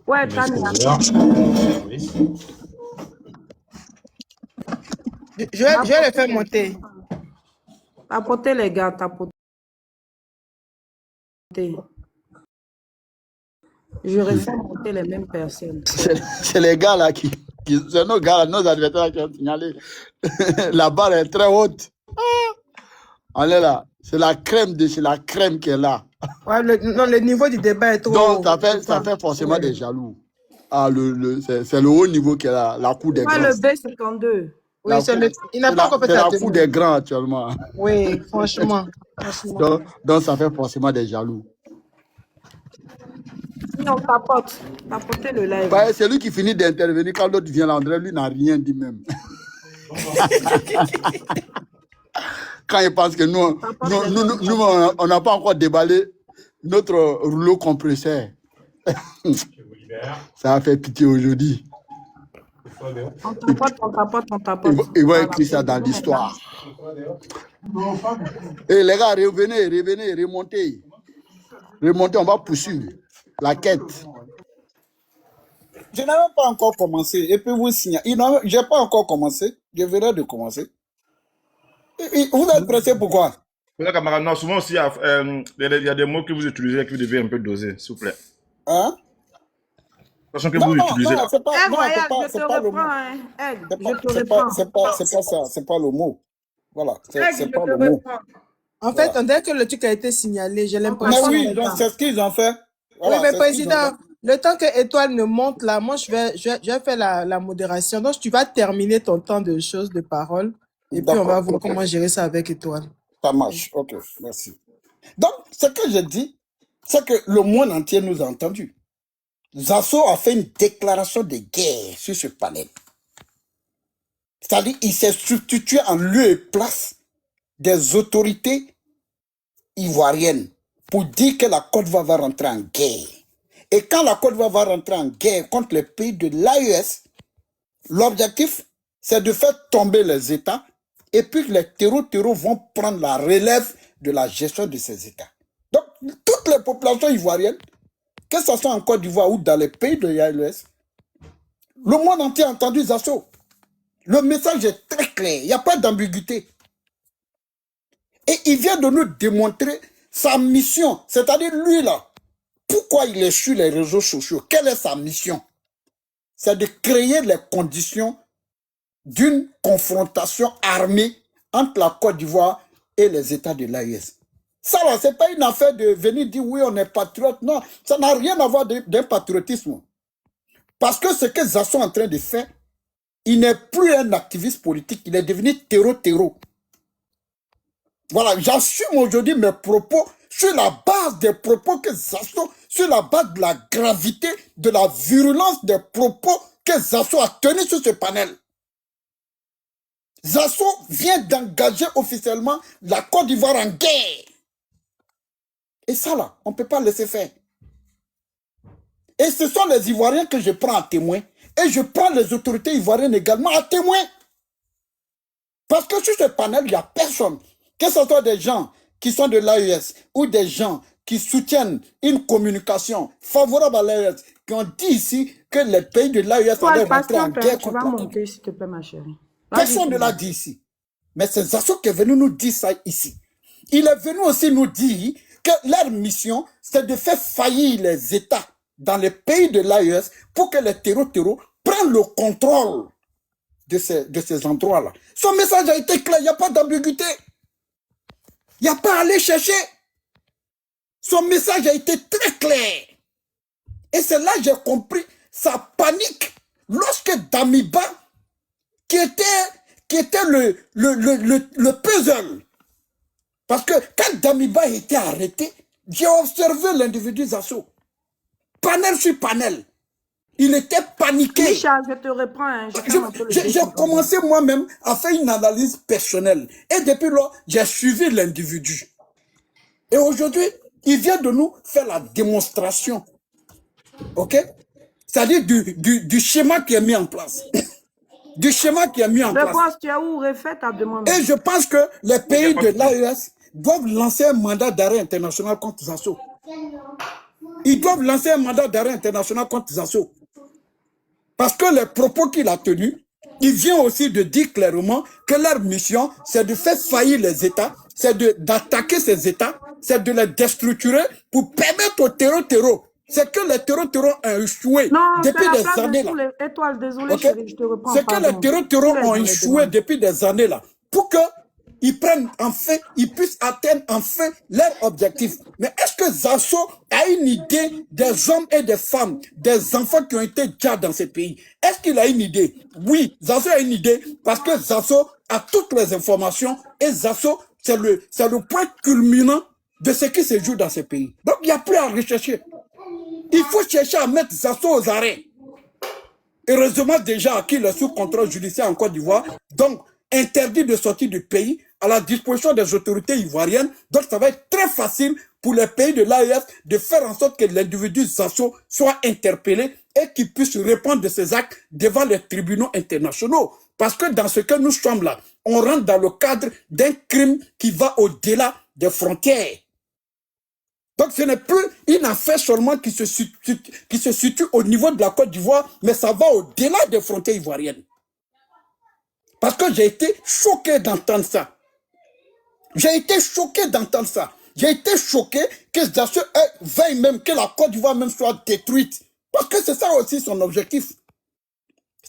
Ouais, Tania. Je vais les faire monter. Tapotez les gars, tapotez. Je refais monter les mêmes personnes. C'est les gars là c'est nos gars, nos adversaires qui ont signalé. La barre est très haute. On est là. C'est la crème de chez la crème qui est là. Ouais, le niveau du débat est trop Donc, haut. ça fait forcément des jaloux. Ah, c'est le haut niveau qui est là, la cour des Moi, grands. le B52. Oui, il n'a pas encore fait C'est sa la cour des grands actuellement. Oui, franchement. Donc, ça fait forcément des jaloux. Si on tapote, tapotez le live. Bah, c'est lui qui finit d'intervenir quand l'autre vient là. André, lui, n'a rien dit même. Quand il pense que nous on n'a pas encore déballé notre rouleau compresseur. Ça a fait pitié aujourd'hui. On tapote. Ils vont écrire ça dans l'histoire. Et les gars, revenez, remontez. Remontez, on va poursuivre la quête. Je n'avais pas encore commencé. Et puis vous signez. Je n'ai pas encore commencé. Je verrai de commencer. Vous êtes pressé pourquoi? Camarade, non, souvent aussi, il y a des mots que vous utilisez que vous devez un peu doser, s'il vous plaît. Hein? De toute façon que vous utilisez. Non, c'est pas, Eh, non, voyage, c'est je pas te le mot. reprends, hein. Egg, je te C'est reprends. pas ça, c'est pas le mot. Voilà, Egg, c'est je pas te le mot. reprends. En fait, on dirait que le truc a été signalé, j'ai Mais l'impression. oui, donc c'est ce qu'ils ont fait. Voilà, Oui, mais c'est ce qu'ils ont président, le temps que Étoile ne monte là, moi, je vais faire la modération. Donc, tu vas terminer ton temps de choses, de parole. Et puis, on va voir comment gérer ça avec Étoile. Ça marche, ok, merci. Donc, ce que je dis, c'est que le monde entier nous a entendus. Zasso a fait une déclaration de guerre sur ce panel. C'est-à-dire, il s'est substitué en lieu et place des autorités ivoiriennes pour dire que la Côte d'Ivoire va rentrer en guerre. Et quand la Côte d'Ivoire va rentrer en guerre contre les pays de l'AES, l'objectif, c'est de faire tomber les États et puis que les terreaux vont prendre la relève de la gestion de ces États. Donc, toutes les populations ivoiriennes, que ce soit en Côte d'Ivoire ou dans les pays de l'AES, le monde entier a entendu Zasso. Le message est très clair, il n'y a pas d'ambiguïté. Et il vient de nous démontrer sa mission, c'est-à-dire lui là, pourquoi il est sur les réseaux sociaux, quelle est sa mission? C'est de créer les conditions d'une confrontation armée entre la Côte d'Ivoire et les États de l'AES. Ça, là, ce n'est pas une affaire de venir dire oui, on est patriote. Non, ça n'a rien à voir d'un patriotisme. Parce que ce que Zasso est en train de faire, il n'est plus un activiste politique, il est devenu terreau. Voilà, j'assume aujourd'hui mes propos sur la base des propos que Zasso, sur la base de la gravité, de la virulence des propos que Zasso a tenus sur ce panel. Zasso vient d'engager officiellement la Côte d'Ivoire en guerre. Et ça là, on ne peut pas laisser faire. Et ce sont les Ivoiriens que je prends à témoin. Et je prends les autorités ivoiriennes également à témoin. Parce que sur ce panel, il n'y a personne. Que ce soit des gens qui sont de l'AES ou des gens qui soutiennent une communication favorable à l'AES, qui ont dit ici que les pays de l'AES allaient rentrer en guerre contre la Côte d'Ivoire. S'il te plaît, ma chérie. Personne ne l'a dit ici. Mais c'est Zasso qui est venu nous dire ça ici. Il est venu aussi nous dire que leur mission, c'est de faire faillir les États dans les pays de l'AES pour que les terreaux prennent le contrôle de ces endroits-là. Son message a été clair, il n'y a pas d'ambiguïté. Il n'y a pas à aller chercher. Son message a été très clair. Et c'est là que j'ai compris sa panique lorsque Damiba, qui était le puzzle. Parce que quand Damiba a été arrêté, j'ai observé l'individu Zasso. Panel sur panel. Il était paniqué. Micha, je te reprends. Hein, j'ai commencé moi-même à faire une analyse personnelle. Et depuis là, j'ai suivi l'individu. Et aujourd'hui, il vient de nous faire la démonstration. OK? C'est-à-dire du schéma qui est mis en place. Du schéma qui est mis en place. Tu as où refait ta demande? Et je pense que les pays de l'AES doivent lancer un mandat d'arrêt international contre Zasso. Ils doivent lancer un mandat d'arrêt international contre Zasso. Parce que les propos qu'il a tenus, il vient aussi de dire clairement que leur mission, c'est de faire faillir les États, c'est d'attaquer ces États, c'est de les déstructurer pour permettre aux terreaux. C'est que les terreaux ont échoué depuis des années là. C'est que les terreaux ont échoué depuis des années là. Pour qu'ils prennent enfin, ils puissent atteindre enfin leur objectif. Mais est-ce que Zasso a une idée des hommes et des femmes, des enfants qui ont été déjà dans ces pays? Est-ce qu'il a une idée? Oui, Zasso a une idée parce que Zasso a toutes les informations et Zasso, c'est le point culminant de ce qui se joue dans ces pays. Donc, il n'y a plus à rechercher. Il faut chercher à mettre Zasso aux arrêts. Heureusement déjà acquis le sous-contrôle judiciaire en Côte d'Ivoire, donc interdit de sortir du pays à la disposition des autorités ivoiriennes. Donc ça va être très facile pour les pays de l'AES de faire en sorte que l'individu Zasso soit interpellé et qu'il puisse répondre de ses actes devant les tribunaux internationaux. Parce que dans ce que nous sommes là, on rentre dans le cadre d'un crime qui va au-delà des frontières. Donc ce n'est plus une affaire seulement qui se situe au niveau de la Côte d'Ivoire, mais ça va au-delà des frontières ivoiriennes. Parce que j'ai été choqué d'entendre ça. J'ai été choqué d'entendre ça. J'ai été choqué que Zasso veuille même que la Côte d'Ivoire même soit détruite. Parce que c'est ça aussi son objectif.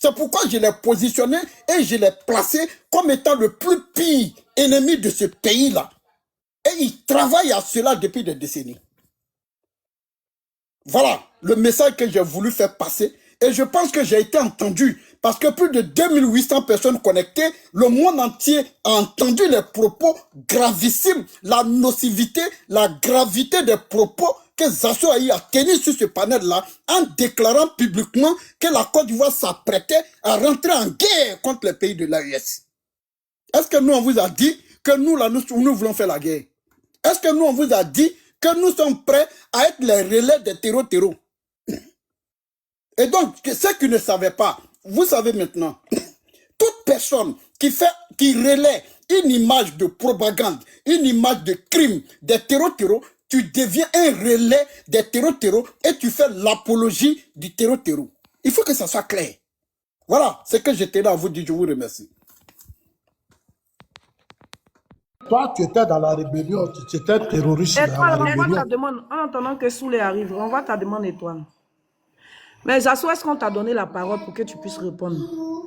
C'est pourquoi je l'ai positionné et je l'ai placé comme étant le plus pire ennemi de ce pays-là. Et il travaille à cela depuis des décennies. Voilà le message que j'ai voulu faire passer. Et je pense que j'ai été entendu. Parce que plus de 2800 personnes connectées, le monde entier a entendu les propos gravissimes, la nocivité, la gravité des propos que Zasso a eu à tenir sur ce panel-là en déclarant publiquement que la Côte d'Ivoire s'apprêtait à rentrer en guerre contre les pays de l'AES. Est-ce que nous, on vous a dit que nous, là, nous voulons faire la guerre? Est-ce que nous, on vous a dit que nous sommes prêts à être les relais des terreaux? Et donc, ceux qui ne savaient pas, vous savez maintenant, toute personne qui relaie une image de propagande, une image de crime, des terreaux, tu deviens un relais des terreaux et tu fais l'apologie du terreau. Il faut que ça soit clair. Voilà ce que j'étais là à vous dire. Je vous remercie. Toi, tu étais dans la rébellion, tu étais terroriste. Étoile, renvoie ta demande en attendant que Souley arrive. Renvoie ta demande, Étoile. Mais Zasso, est-ce qu'on t'a donné la parole pour que tu puisses répondre?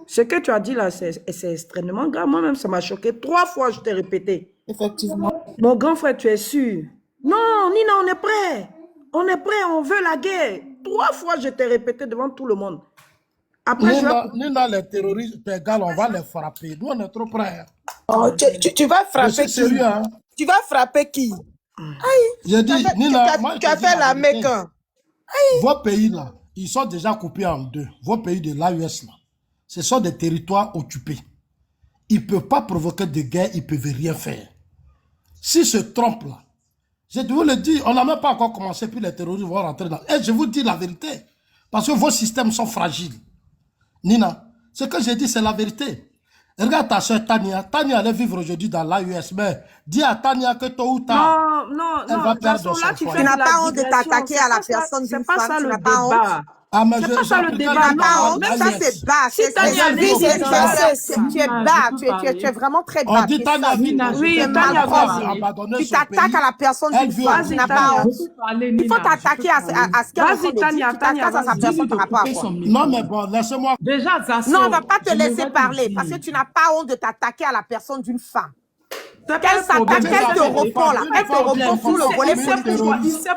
Ce que tu as dit là, c'est extrêmement grave. Moi-même, ça m'a choqué. 3 fois, je t'ai répété. Effectivement. Mon grand frère, tu es sûr? Non, Nina, on est prêt. On est prêt, on veut la guerre. 3 fois, je t'ai répété devant tout le monde. Après, Nina, les terroristes, tes gars, on va les frapper. Nous, on est trop prêts. Oh, tu vas frapper qui? Sérieux, hein? Tu vas frapper qui? J'ai dit, Nina, tu as fait la Mecque. Vos pays là, ils sont déjà coupés en deux. Vos pays de l'AES là, ce sont des territoires occupés. Ils ne peuvent pas provoquer de guerre, ils ne peuvent rien faire. S'ils se trompent là, je vous le dis, on n'a même pas encore commencé, puis les terroristes vont rentrer dans... Et je vous dis la vérité, parce que vos systèmes sont fragiles. Nina, ce que j'ai dit, c'est la vérité. Regarde ta soeur Tania. Tania allait vivre aujourd'hui dans l'AES, mais dis à Tania que tôt ou tard, elle va perdre son foyer. Tu n'as pas honte de t'attaquer à la personne d'une femme, tu n'as pas honte. Ah, mais c'est pas ça le débat. Non, ça c'est bas. Tu es bas, tu es vraiment très bas. On dit Tania, oui, Tania, tu t'attaques à la personne d'une femme, tu n'as pas honte. Il faut t'attaquer à ce qu'elle Vas-y, Tania, tu t'attaques à sa personne par rapport à quoi? Non, mais bon, laisse-moi. Déjà, Zasso, non, on ne va pas te laisser parler parce que tu n'as pas honte de t'attaquer à la personne d'une femme. Qu'elle s'attaque, elle te répond là. Elle te répond sur le volet politique.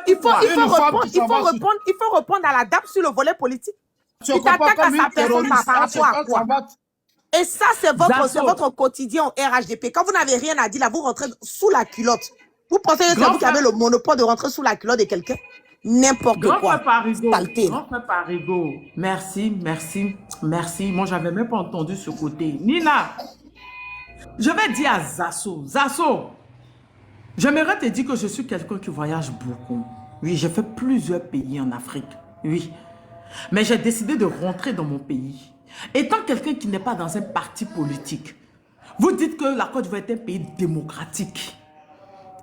Il faut répondre à la dame sur le volet politique. Tu t'attaques à sa personne par rapport à quoi? Et ça, c'est votre quotidien au RHDP. Quand vous n'avez rien à dire, là, vous rentrez sous la culotte. Vous pensez que c'est vous qui avez le monopole de rentrer sous la culotte de quelqu'un? N'importe quoi. Grand frère Parigo. Merci. Moi, j'avais même pas entendu ce côté. Nina, je vais dire à Zasso. Zasso, j'aimerais te dire que je suis quelqu'un qui voyage beaucoup. Oui, j'ai fait plusieurs pays en Afrique. Oui. Mais j'ai décidé de rentrer dans mon pays. Étant quelqu'un qui n'est pas dans un parti politique, vous dites que la Côte d'Ivoire est un pays démocratique.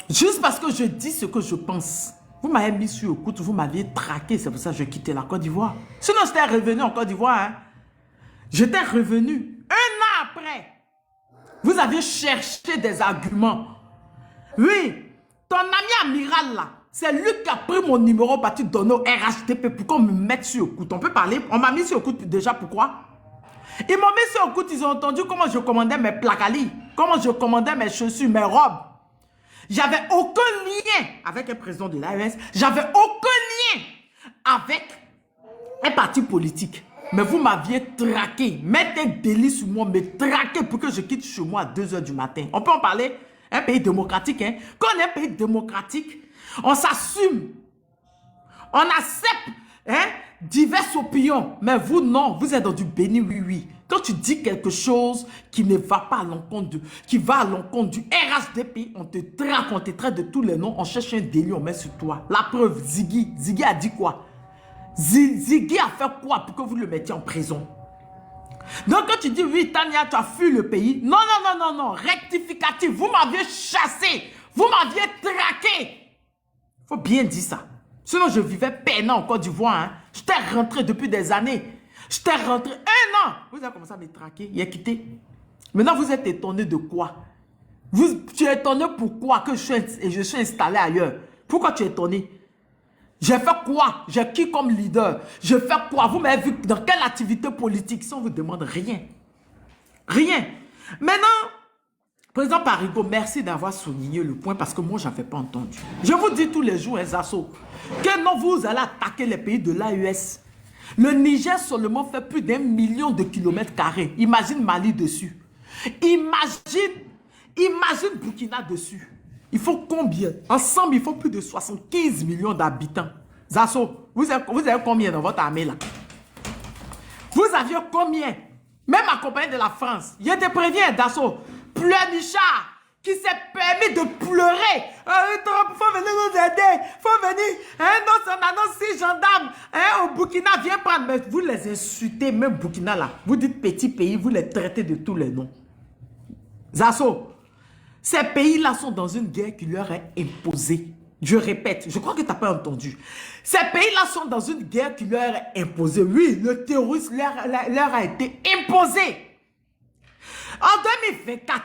Juste parce que je dis ce que je pense. Vous m'avez mis sur écoute, vous m'aviez traqué, c'est pour ça que j'ai quitté la Côte d'Ivoire. Sinon, j'étais revenu en Côte d'Ivoire. Hein. J'étais revenu 1 an après. Vous aviez cherché des arguments. Oui, ton ami amiral là, c'est lui qui a pris mon numéro parti donné au RHDP pour qu'on me mette sur écoute. On peut parler? On m'a mis sur écoute déjà, pourquoi? Ils m'ont mis sur écoute, ils ont entendu comment je commandais mes placalis, comment je commandais mes chaussures, mes robes. J'avais aucun lien avec un président de l'AES. J'avais aucun lien avec un parti politique. Mais vous m'aviez traqué. Mettez un délit sur moi, me traquer pour que je quitte chez moi à 2 h du matin. On peut en parler? Un pays démocratique, hein? Quand on est un pays démocratique, on s'assume. On accepte, hein, diverses opinions. Mais vous, non. Vous êtes dans du béni, oui. Quand tu dis quelque chose qui ne va pas à l'encontre qui va à l'encontre du RHDP, on te traque, on te traite de tous les noms, on cherche un délit, on met sur toi. La preuve, Ziggy. Ziggy a dit quoi? Ziggy a fait quoi pour que vous le mettiez en prison? Donc quand tu dis oui, Tania, tu as fui le pays. Non, rectificatif. Vous m'aviez chassé. Vous m'aviez traqué. Il faut bien dire ça. Sinon, je vivais peinant en Côte d'Ivoire. Hein. J'étais rentré depuis des années. J'étais rentré 1 an. Vous avez commencé à me traquer. Il a quitté. Maintenant, vous êtes étonné de quoi? Tu es étonné pourquoi que je suis installé ailleurs? Pourquoi tu es étonné? J'ai fait quoi? J'ai qui comme leader? Je fais quoi? Vous m'avez vu dans quelle activité politique? Si on vous demande rien. Rien. Maintenant, président Parigo, merci d'avoir souligné le point parce que moi, je n'avais pas entendu. Je vous dis tous les jours, Zasso, que non, vous allez attaquer les pays de l'AES. Le Niger seulement fait plus d'1 million de kilomètres carrés. Imagine Mali dessus. Imagine Burkina dessus. Il faut combien? Ensemble, il faut plus de 75 millions d'habitants. Zasso, vous avez combien dans votre armée là? Vous aviez combien? Même accompagné de la France. Je te préviens, Zasso. Pleurnichard qui s'est permis de pleurer. Il faut venir nous aider. Il faut venir. Non, c'est maintenant 6 gendarmes. Au Burkina, viens prendre. Mais vous les insultez, même Burkina là. Vous dites petit pays, vous les traitez de tous les noms. Zasso. Ces pays-là sont dans une guerre qui leur est imposée. Je répète, je crois que tu n'as pas entendu. Ces pays-là sont dans une guerre qui leur est imposée. Oui, le terrorisme leur a été imposé. En 2024,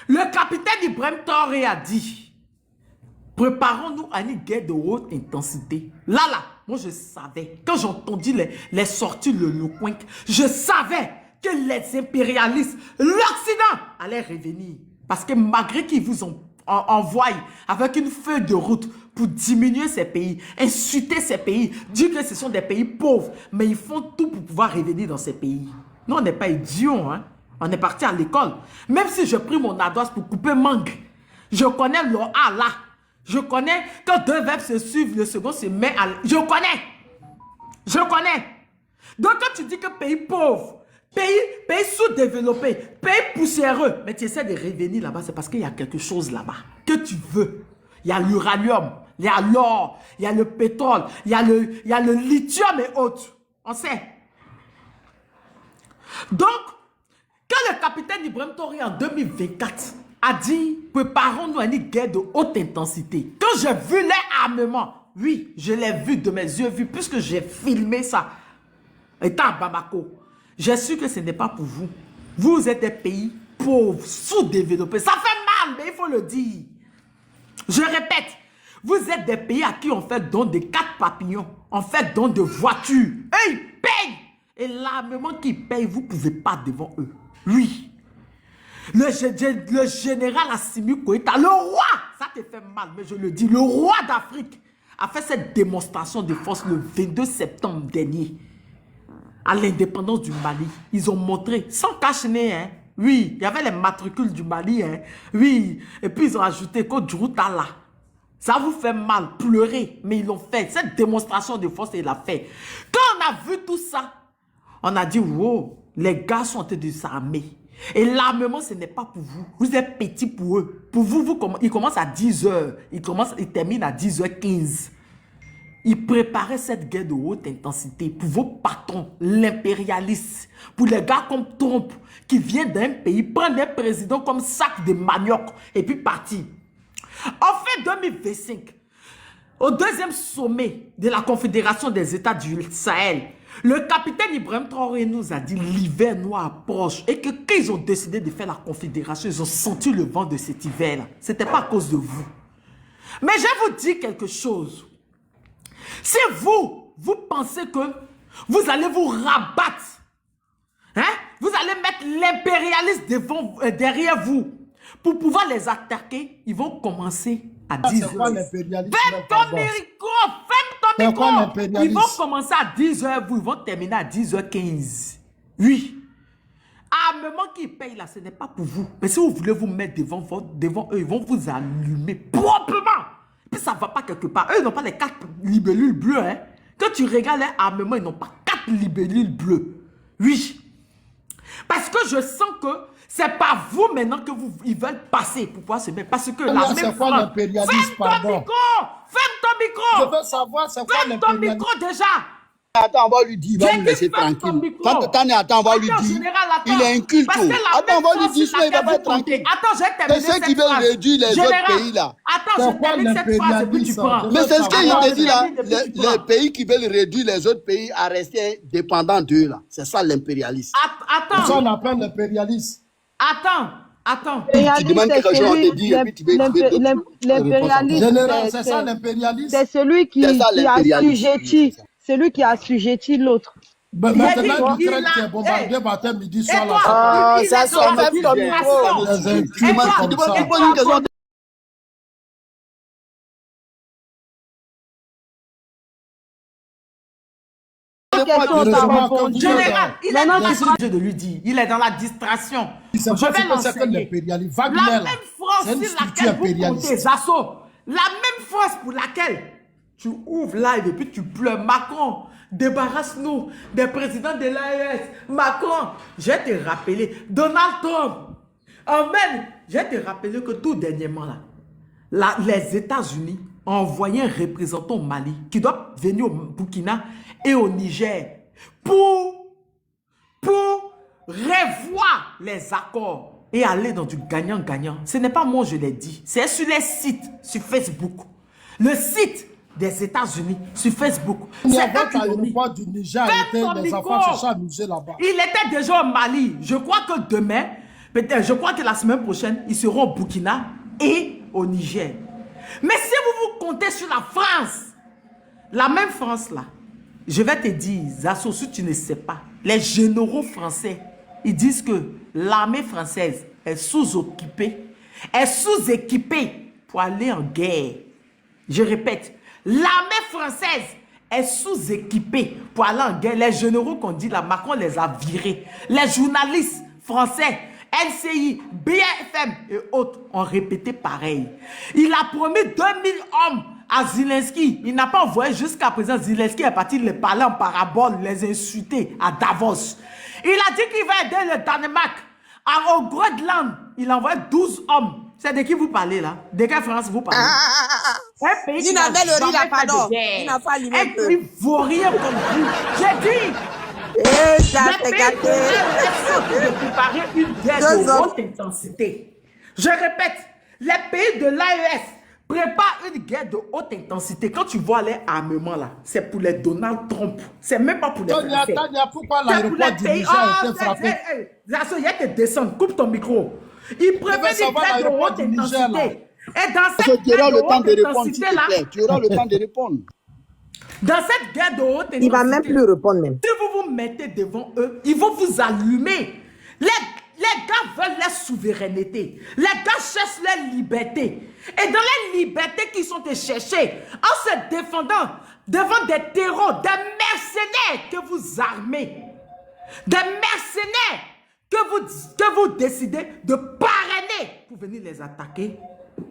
le capitaine Ibrahim Traoré a dit, préparons-nous à une guerre de haute intensité. Là, moi je savais, quand j'ai entendu les sorties le coin, je savais que les impérialistes, l'Occident allait revenir. Parce que malgré qu'ils vous envoient avec une feuille de route pour diminuer ces pays, insulter ces pays, dire que ce sont des pays pauvres, mais ils font tout pour pouvoir revenir dans ces pays. Nous, on n'est pas idiots, hein? On est parti à l'école. Même si je pris mon ardoise pour couper mangue, je connais le A là. Je connais quand deux verbes se suivent, le second se met à... Je connais. Je connais. Donc quand tu dis que pays pauvre, pays sous-développé, pays poussiéreux, mais tu essaies de revenir là-bas, c'est parce qu'il y a quelque chose là-bas que tu veux. Il y a l'uranium, il y a l'or, il y a le pétrole, il y a le lithium et autres. On sait. Donc, quand le capitaine Ibrahim Traoré en 2024 a dit, préparons-nous à une guerre de haute intensité. Quand j'ai vu les armements, oui, je l'ai vu de mes yeux vus, puisque j'ai filmé ça, étant à Bamako, j'ai su que ce n'est pas pour vous. Vous êtes des pays pauvres, sous-développés. Ça fait mal, mais il faut le dire. Je répète, vous êtes des pays à qui on fait don de 4 papillons, on fait don de voitures. Et ils payent. Et l'armement qu'ils payent, vous ne pouvez pas devant eux. Oui. Le général Assimi Goïta, le roi, ça te fait mal, mais je le dis, le roi d'Afrique a fait cette démonstration de force le 22 septembre dernier, à l'indépendance du Mali. Ils ont montré, sans cache-nez, hein, oui, il y avait les matricules du Mali, hein, oui, et puis ils ont ajouté Côte du là. Ça vous fait mal, pleurer, mais ils l'ont fait. Cette démonstration de force, ils l'ont fait. Quand on a vu tout ça, on a dit, wow, les gars sont en train de s'armer. Et l'armement, ce n'est pas pour vous. Vous êtes petits pour eux. Pour vous, ils commencent à 10h. Ils terminent à 10h15. Ils préparaient cette guerre de haute intensité pour vos patrons, l'impérialiste. Pour les gars comme Trump, qui viennent d'un pays, prennent un président comme sac de manioc et puis partir. En fait 2025, au deuxième sommet de la Confédération des États du Sahel, le capitaine Ibrahim Traoré nous a dit l'hiver noir approche et que quand ils ont décidé de faire la confédération, ils ont senti le vent de cet hiver-là. Ce n'était pas à cause de vous. Mais je vais vous dire quelque chose. Si vous pensez que vous allez vous rabattre, hein, vous allez mettre l'impérialiste derrière vous pour pouvoir les attaquer, ils vont commencer à 10h. Ferme ton micro, ils vont commencer à 10h, ils vont terminer à 10h15. Oui. Armement qu'ils payent là, ce n'est pas pour vous. Mais si vous voulez vous mettre devant eux, ils vont vous allumer proprement. Puis ça ne va pas quelque part. Eux, ils n'ont pas les 4 libellules bleues. Hein. Quand tu regardes les armements, ils n'ont pas 4 libellules bleues. Oui. Parce que je sens que c'est pas vous maintenant que ils veulent passer pour pouvoir se mettre. Parce que la même c'est quoi l'impérialisme, pardon? Ferme ton micro. Je veux savoir c'est quoi l'impérialisme. Ferme ton micro déjà. Attends, on va lui dire, il va nous laisser tranquille. Attends, on va lui dire. Il est inculte. Attends, on va lui dire, il va pas être tranquille. Attends, j'ai terminé cette phrase. C'est ceux qui veulent réduire les autres pays là. Attends, je termine cette phrase et puis tu prends. Mais c'est ce qu'il te dit là. Les pays qui veulent réduire les autres pays à rester dépendants d'eux là. C'est ça l'impérialisme. Attends. Ça on appelle l'impérialisme. Attends. Tu demandes quelque chose, on te dit, et puis tu veux l'impérialisme, c'est ça l'impérialisme. c'est celui qui assujettit. Celui qui a assujetti l'autre. Maintenant, l'Ukraine qui est bombardée matin, midi, soir. Ah, ça sort même ton micro. Général, il est dans la distraction de lui dire. Il est dans la distraction. Je vais l'enseigner. La même France sur laquelle vous comptez, Zasso. La même France pour laquelle tu ouvres live et puis tu pleures. Macron, débarrasse-nous des présidents de l'AES. Macron, je vais te rappeler. Donald Trump. Amen. Je vais te rappeler que tout dernièrement, les États-Unis ont envoyé un représentant au Mali qui doit venir au Burkina et au Niger pour revoir les accords et aller dans du gagnant-gagnant. Ce n'est pas moi, je l'ai dit. C'est sur les sites, sur Facebook. Le site des États-Unis sur Facebook. Il y avait l'aéroport du Niger, les enfants se sont amusés là-bas. Il était déjà au Mali. Je crois que demain, peut-être, je crois que la semaine prochaine, ils seront au Burkina et au Niger. Mais si vous comptez sur la France, La même France là, je vais te dire, Zasso, si tu ne sais pas, les généraux français, ils disent que l'armée française est sous-occupée, est sous-équipée pour aller en guerre. Je répète, l'armée française est sous-équipée pour aller en guerre. Les généraux qu'on dit là, Macron les a virés. Les journalistes français, LCI, BFM et autres ont répété pareil. Il a promis 2000 hommes à Zelensky. Il n'a pas envoyé jusqu'à présent. Zelensky est parti les parler en parabole, les insulter à Davos. Il a dit qu'il va aider le Danemark. Au Groenland, il a envoyé 12 hommes. C'est de qui vous parlez là? De quelle France vous parlez? Un pays qui n'a jamais fait de guerre. Un pays vaurien comme vous. J'ai dit. De préparer une guerre de haute intensité. Je répète, les pays de l'AES préparent une guerre de haute intensité. Quand tu vois les armements là, c'est pour les Donald Trump. C'est même pas pour les Français. Pourquoi l'aéroport du Niger a été frappé? Zasso, il y a que descendre. Coupe ton micro. Il préfère une guerre de haute intensité. Et dans cette guerre de haute intensité là, tu auras le temps de répondre. Dans cette guerre de haute intensité, il va même plus répondre même. Si vous vous mettez devant eux, ils vont vous allumer. Les gars veulent leur souveraineté. Les gars cherchent leur liberté. Et dans les libertés qu'ils sont cherchées, en se défendant devant des terreaux, des mercenaires que vous armez, des mercenaires que vous décidez de parrainer pour venir les attaquer,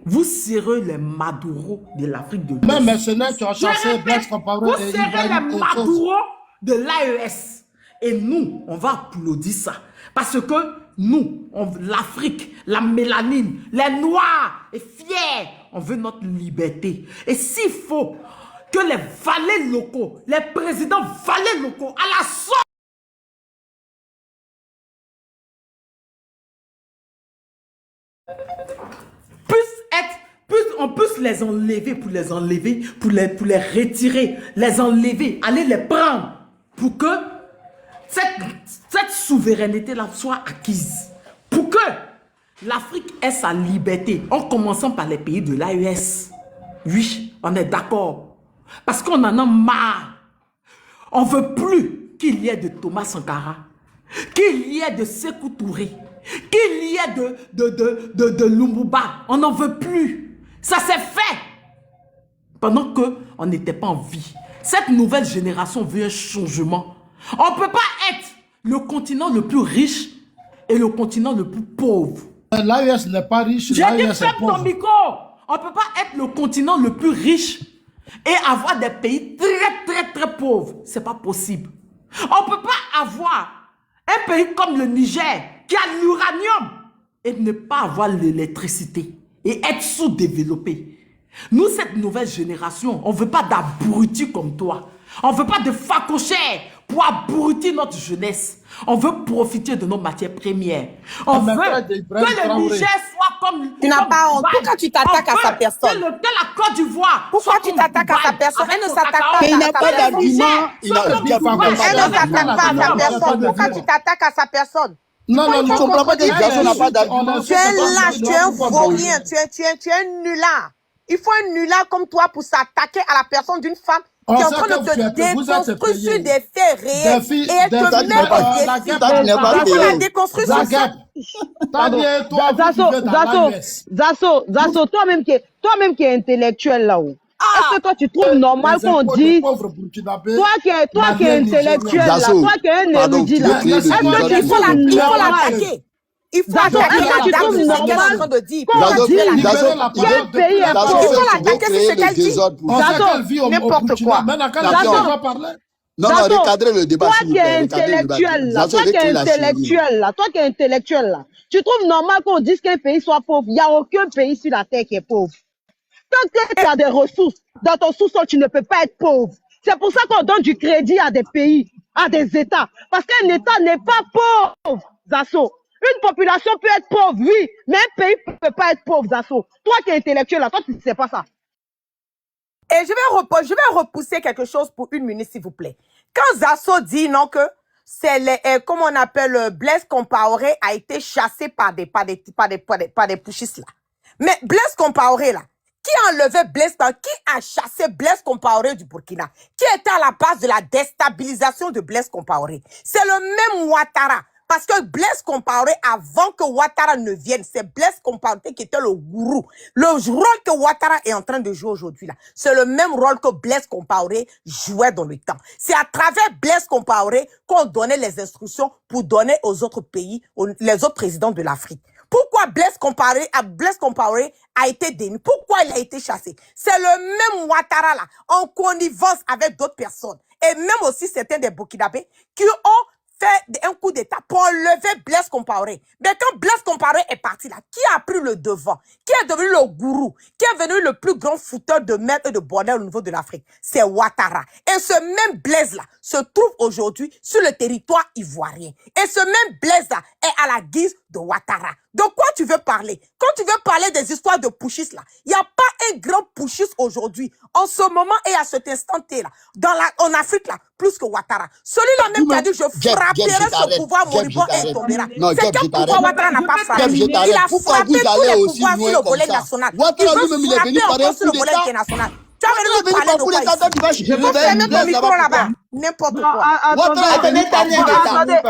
vous serez les Maduro de l'Afrique de l'Ouest. Même mercenaires qui ont chassé Blaise Compaoré. Vous serez les Maduro de l'AES. Et nous, on va applaudir ça. Parce que nous, l'Afrique, la mélanine, les Noirs, est fiers. On veut notre liberté. Et s'il faut que les valets locaux, les présidents valets locaux, à la sorte, on peut les enlever, pour les retirer, les enlever, aller les prendre pour que cette souveraineté-là soit acquise. Pour que l'Afrique ait sa liberté, en commençant par les pays de l'AES. Oui, on est d'accord. Parce qu'on en a marre. On ne veut plus qu'il y ait de Thomas Sankara, qu'il y ait de Sékou Touré, qu'il y ait de Lumumba. On n'en veut plus. Ça s'est fait pendant qu'on n'était pas en vie. Cette nouvelle génération veut un changement. On ne peut pas être le continent le plus riche et le continent le plus pauvre. L'AES n'est pas riche, J'ai dit l'AES est pauvre. ton micro. On ne peut pas être le continent le plus riche et avoir des pays très pauvres. Ce n'est pas possible. On ne peut pas avoir un pays comme le Niger qui a l'uranium et ne pas avoir l'électricité et être sous-développé. Nous, cette nouvelle génération, on ne veut pas d'abrutis comme toi. On ne veut pas de facochères pour abrutir notre jeunesse. On veut profiter de nos matières premières. On veut que le Niger soit comme... Tu n'as pas honte. Pourquoi tu t'attaques à sa personne? Que la Côte d'Ivoire. Pourquoi tu t'attaques à sa personne? Elle ne s'attaque pas à sa personne. Elle ne s'attaque pas à sa personne. Pourquoi tu t'attaques à sa personne? Non, je ne comprends pas que Zasso n'a pas d'argument. Tu es un lâche, tu es un vaurien, tu es un nulard. Il faut un nulard comme toi pour s'attaquer à la personne d'une femme qui est en train de te déconstruire sur des faits réels. Et elle te met en déconstruire sur ça. Zasso, toi-même qui es intellectuel là-haut. Est-ce que toi tu trouves normal qu'on dise, toi qui es intellectuel là, toi qui es un érudit là, est-ce que tu faut l'attaquer? Il faut attaquer la dame, c'est ce qu'elle est en train de dire. Quel pays est pauvre? Il faut l'attaquer sur ce qu'elle dit. Zasso, n'importe quoi. Non, recadrez le débat. Toi qui es intellectuel là, tu trouves normal qu'on dise qu'un pays soit pauvre? Il n'y a aucun pays sur la terre qui est pauvre. Tant que tu as des ressources dans ton sous-sol, tu ne peux pas être pauvre. C'est pour ça qu'on donne du crédit à des pays, à des États. Parce qu'un État n'est pas pauvre, Zasso. Une population peut être pauvre, oui, mais un pays ne peut pas être pauvre, Zasso. Toi qui es intellectuel, là, toi, tu ne sais pas ça. Et je vais repousser quelque chose pour une minute, s'il vous plaît. Quand Zasso dit non que c'est comment on appelle, Blaise Compaoré a été chassé par des pushistes là. Mais Blaise Compaoré là, Qui a enlevé Blaise Compaoré? Qui a chassé Blaise Compaoré du Burkina? Qui était à la base de la déstabilisation de Blaise Compaoré? C'est le même Ouattara. Parce que Blaise Compaoré, avant que Ouattara ne vienne, c'est Blaise Compaoré qui était le gourou. Le rôle que Ouattara est en train de jouer aujourd'hui, là, c'est le même rôle que Blaise Compaoré jouait dans le temps. C'est à travers Blaise Compaoré qu'on donnait les instructions pour donner aux autres pays, les autres présidents de l'Afrique. Pourquoi Blaise Compaoré a été démis? Pourquoi il a été chassé? C'est le même Ouattara là, en connivence avec d'autres personnes. Et même aussi certains des Burkinabés qui ont fait un coup d'état pour enlever Blaise Compaoré. Mais quand Blaise Compaoré est parti là, qui a pris le devant? Qui est devenu le gourou? Qui est devenu le plus grand fouteur de merde et de bordel au niveau de l'Afrique? C'est Ouattara. Et ce même Blaise là se trouve aujourd'hui sur le territoire ivoirien. Et ce même Blaise là est à la guise de Ouattara. De quoi tu veux parler? Quand tu veux parler des histoires de pushistes là, il n'y a pas un grand pushiste aujourd'hui, en ce moment et à cet instant T là, en Afrique là, plus que Ouattara. Celui-là même qui a dit je frapperai ce pouvoir moribond et il tombera. C'est quel pouvoir Ouattara n'a pas frappé? Il a frappé tous les pouvoirs sur le volet national. Il veut frapper encore sur le volet international. Tu as venu me parler de quoi ici? Je peux fermer ton micro là-bas. N'importe quoi.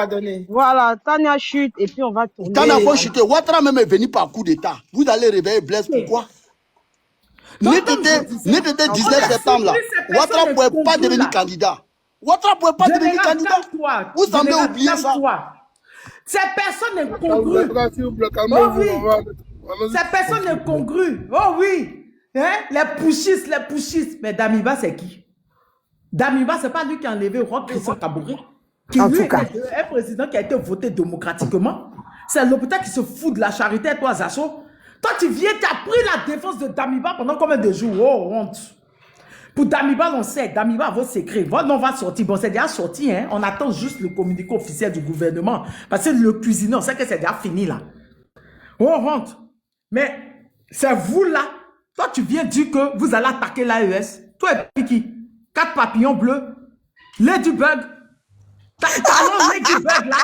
Attendez. Voilà, Tania chute et puis on va tourner. Tania faut chuter. Ouattara même est venu par coup d'état. Vous allez réveiller Blaise, pourquoi? N'était 19 septembre là. Ouattara ne pouvait pas devenir candidat. Ouattara ne pouvait pas devenir candidat. Vous semblez oublier ça. Ces personnes incongrues. Oh oui. Ces personnes incongrues. Oh oui. Hein? Les pushistes. Mais Damiba, c'est qui? Damiba, c'est pas lui qui a enlevé Roch Christian Kaboré. Qui lui est un président qui a été voté démocratiquement. C'est l'hôpital qui se fout de la charité, toi, Zasso. Toi, tu viens, tu as pris la défense de Damiba pendant combien de jours? Oh, honte. Pour Damiba, on sait, Damiba a vos secrets. Votre nom va sortir. Bon, c'est déjà sorti, hein. On attend juste le communiqué officiel du gouvernement. Parce que le cuisinier, on sait que c'est déjà fini, là. Oh, honte. Mais c'est vous, là. Toi, tu viens dire que vous allez attaquer l'AES. Toi, et qui? 4 papillons bleus. Ladybug. Talon Ladybug, là.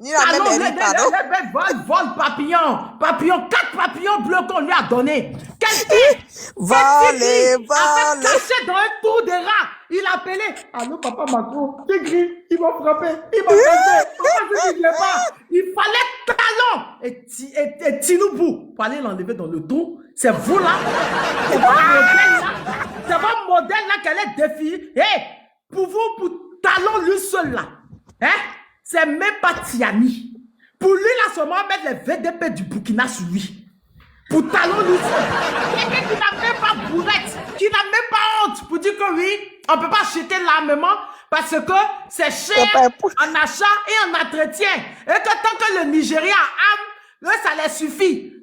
Talon Ladybug, vol papillon. 4 papillons bleus qu'on lui a donné. Quelqu'un volé. A fait caché dans un tour de rat. Il a appelé. Allô, papa Macron. Tigri, il m'a frappé. Il m'a frappé. Il fallait Talon et Tinubu pour aller l'enlever dans le dos. C'est vous là. C'est votre modèle là qu'elle est défiée. Hey, pour vous, pour Talon lui seul là. Hein? C'est même pas Tiani. Pour lui là seulement mettre les VDP du Burkina sur lui. Pour Talon lui seul. Quelqu'un qui n'a même pas bourrette, qui n'a même pas honte pour dire que oui, on ne peut pas acheter l'armement parce que c'est cher en achat et en entretien. Et que tant que le Nigeria a ça les suffit.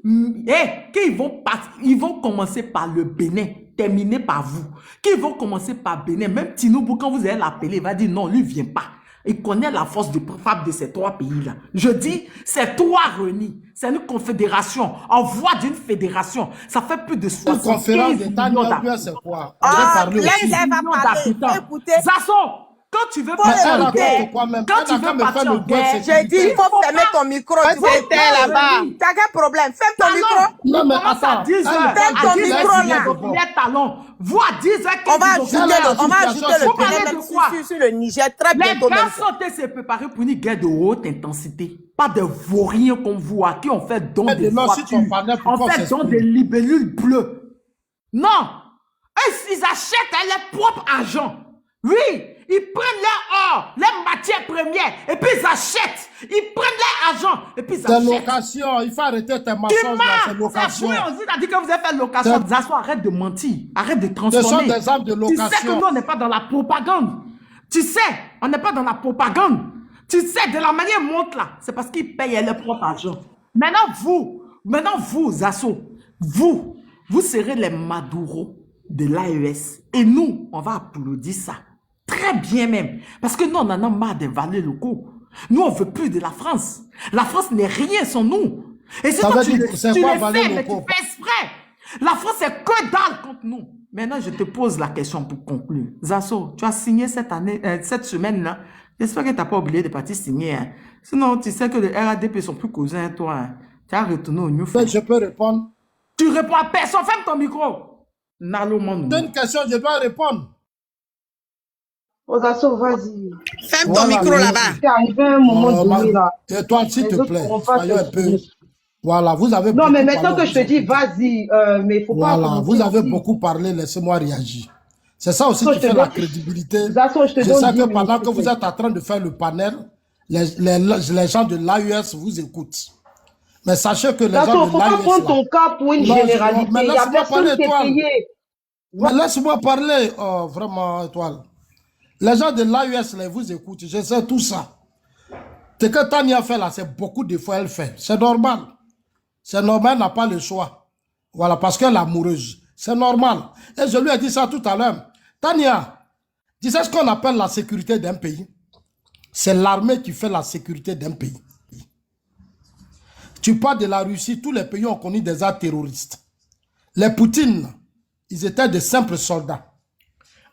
Ils vont commencer par le Bénin, terminer par vous. Qu'ils vont commencer par Bénin. Même Tinubu, quand vous allez l'appeler, il va dire non, lui ne vient pas. Il connaît la force de frappe de ces 3 pays-là. Je dis, c'est 3 réunis. C'est une confédération. En voie d'une fédération. Ça fait plus de 75 millions d'habitants. C'est quoi? Zasso, quand tu veux partir en guerre, j'ai dit, il faut fermer ton micro. C'était là-bas. T'as quel problème? Ferme ton micro. Non, mais attends. Ferme ton micro là. Vous à 10 heures, on va ajouter le Bénin sur le Niger très bientôt. Les gars sont se préparer pour une guerre de haute intensité. Pas de vauriens comme vous à qui on fait don des on fait don des libellules bleues. Non. Ils achètent leur propre argent. Oui, ils prennent leur or, leurs matières premières, et puis ils achètent. Ils prennent leur argent, et puis ils achètent. C'est location, il faut arrêter tes mensonges là, c'est location. On vous a dit que vous avez fait location. Zasso, arrête de mentir, arrête de transformer. Ce sont des armes de location. Tu sais que nous, on n'est pas dans la propagande. Tu sais, on n'est pas dans la propagande. Tu sais, de la manière monte là, c'est parce qu'ils payent leur propre argent. Maintenant vous, Zasso, vous serez les Maduro de l'AES. Et nous, on va applaudir ça. Très bien même. Parce que nous, on en a marre des valeurs locaux. Nous, on ne veut plus de la France. La France n'est rien sans nous. Et c'est toi, tu le sais, mais tu fais exprès. La France, c'est que dalle contre nous. Maintenant, je te pose la question pour conclure. Zasso, tu as signé cette semaine-là. J'espère que tu n'as pas oublié de partir signer. Hein. Sinon, tu sais que les RADP sont plus cousins, toi. Hein. Tu as retourné au New. Je peux répondre. Tu réponds à personne. Ferme ton micro. Naloman. C'est une question, je dois répondre. Ozasso, vas-y. Ferme ton micro là-bas. C'est arrivé un moment donné là. Et toi, s'il te plaît, soyez un peu... Voilà, vous avez Non, mais beaucoup maintenant parlé, que je te dis, vas-y, mais il faut pas... Voilà, vous avez beaucoup parlé, laissez-moi réagir. C'est ça aussi Zasso, qui je te fait la donne- crédibilité. Zasso, je te Je donne sais 10 que minutes, pendant s'il que te vous plaît. êtes en train de faire le panel, les gens de l'AUS vous écoutent. Mais sachez que les Zasso, gens il de faut pas l'AUS... prendre ton cas pour une Non, généralité. mais Il n'y a laisse-moi personne parler, qui est Étoile. payé. Mais laisse-moi parler, oh, vraiment, Étoile. Les gens de l'AUS, là, ils vous écoutent. Je sais tout ça. Ce que Tania fait là, c'est beaucoup de fois elle fait. C'est normal. C'est normal, elle n'a pas le choix. Voilà, parce qu'elle est amoureuse. C'est normal. Et je lui ai dit ça tout à l'heure. Tania, tu sais ce qu'on appelle la sécurité d'un pays? C'est l'armée qui fait la sécurité d'un pays. Tu parles de la Russie, tous les pays ont connu des actes terroristes. Les Poutines, ils étaient de simples soldats.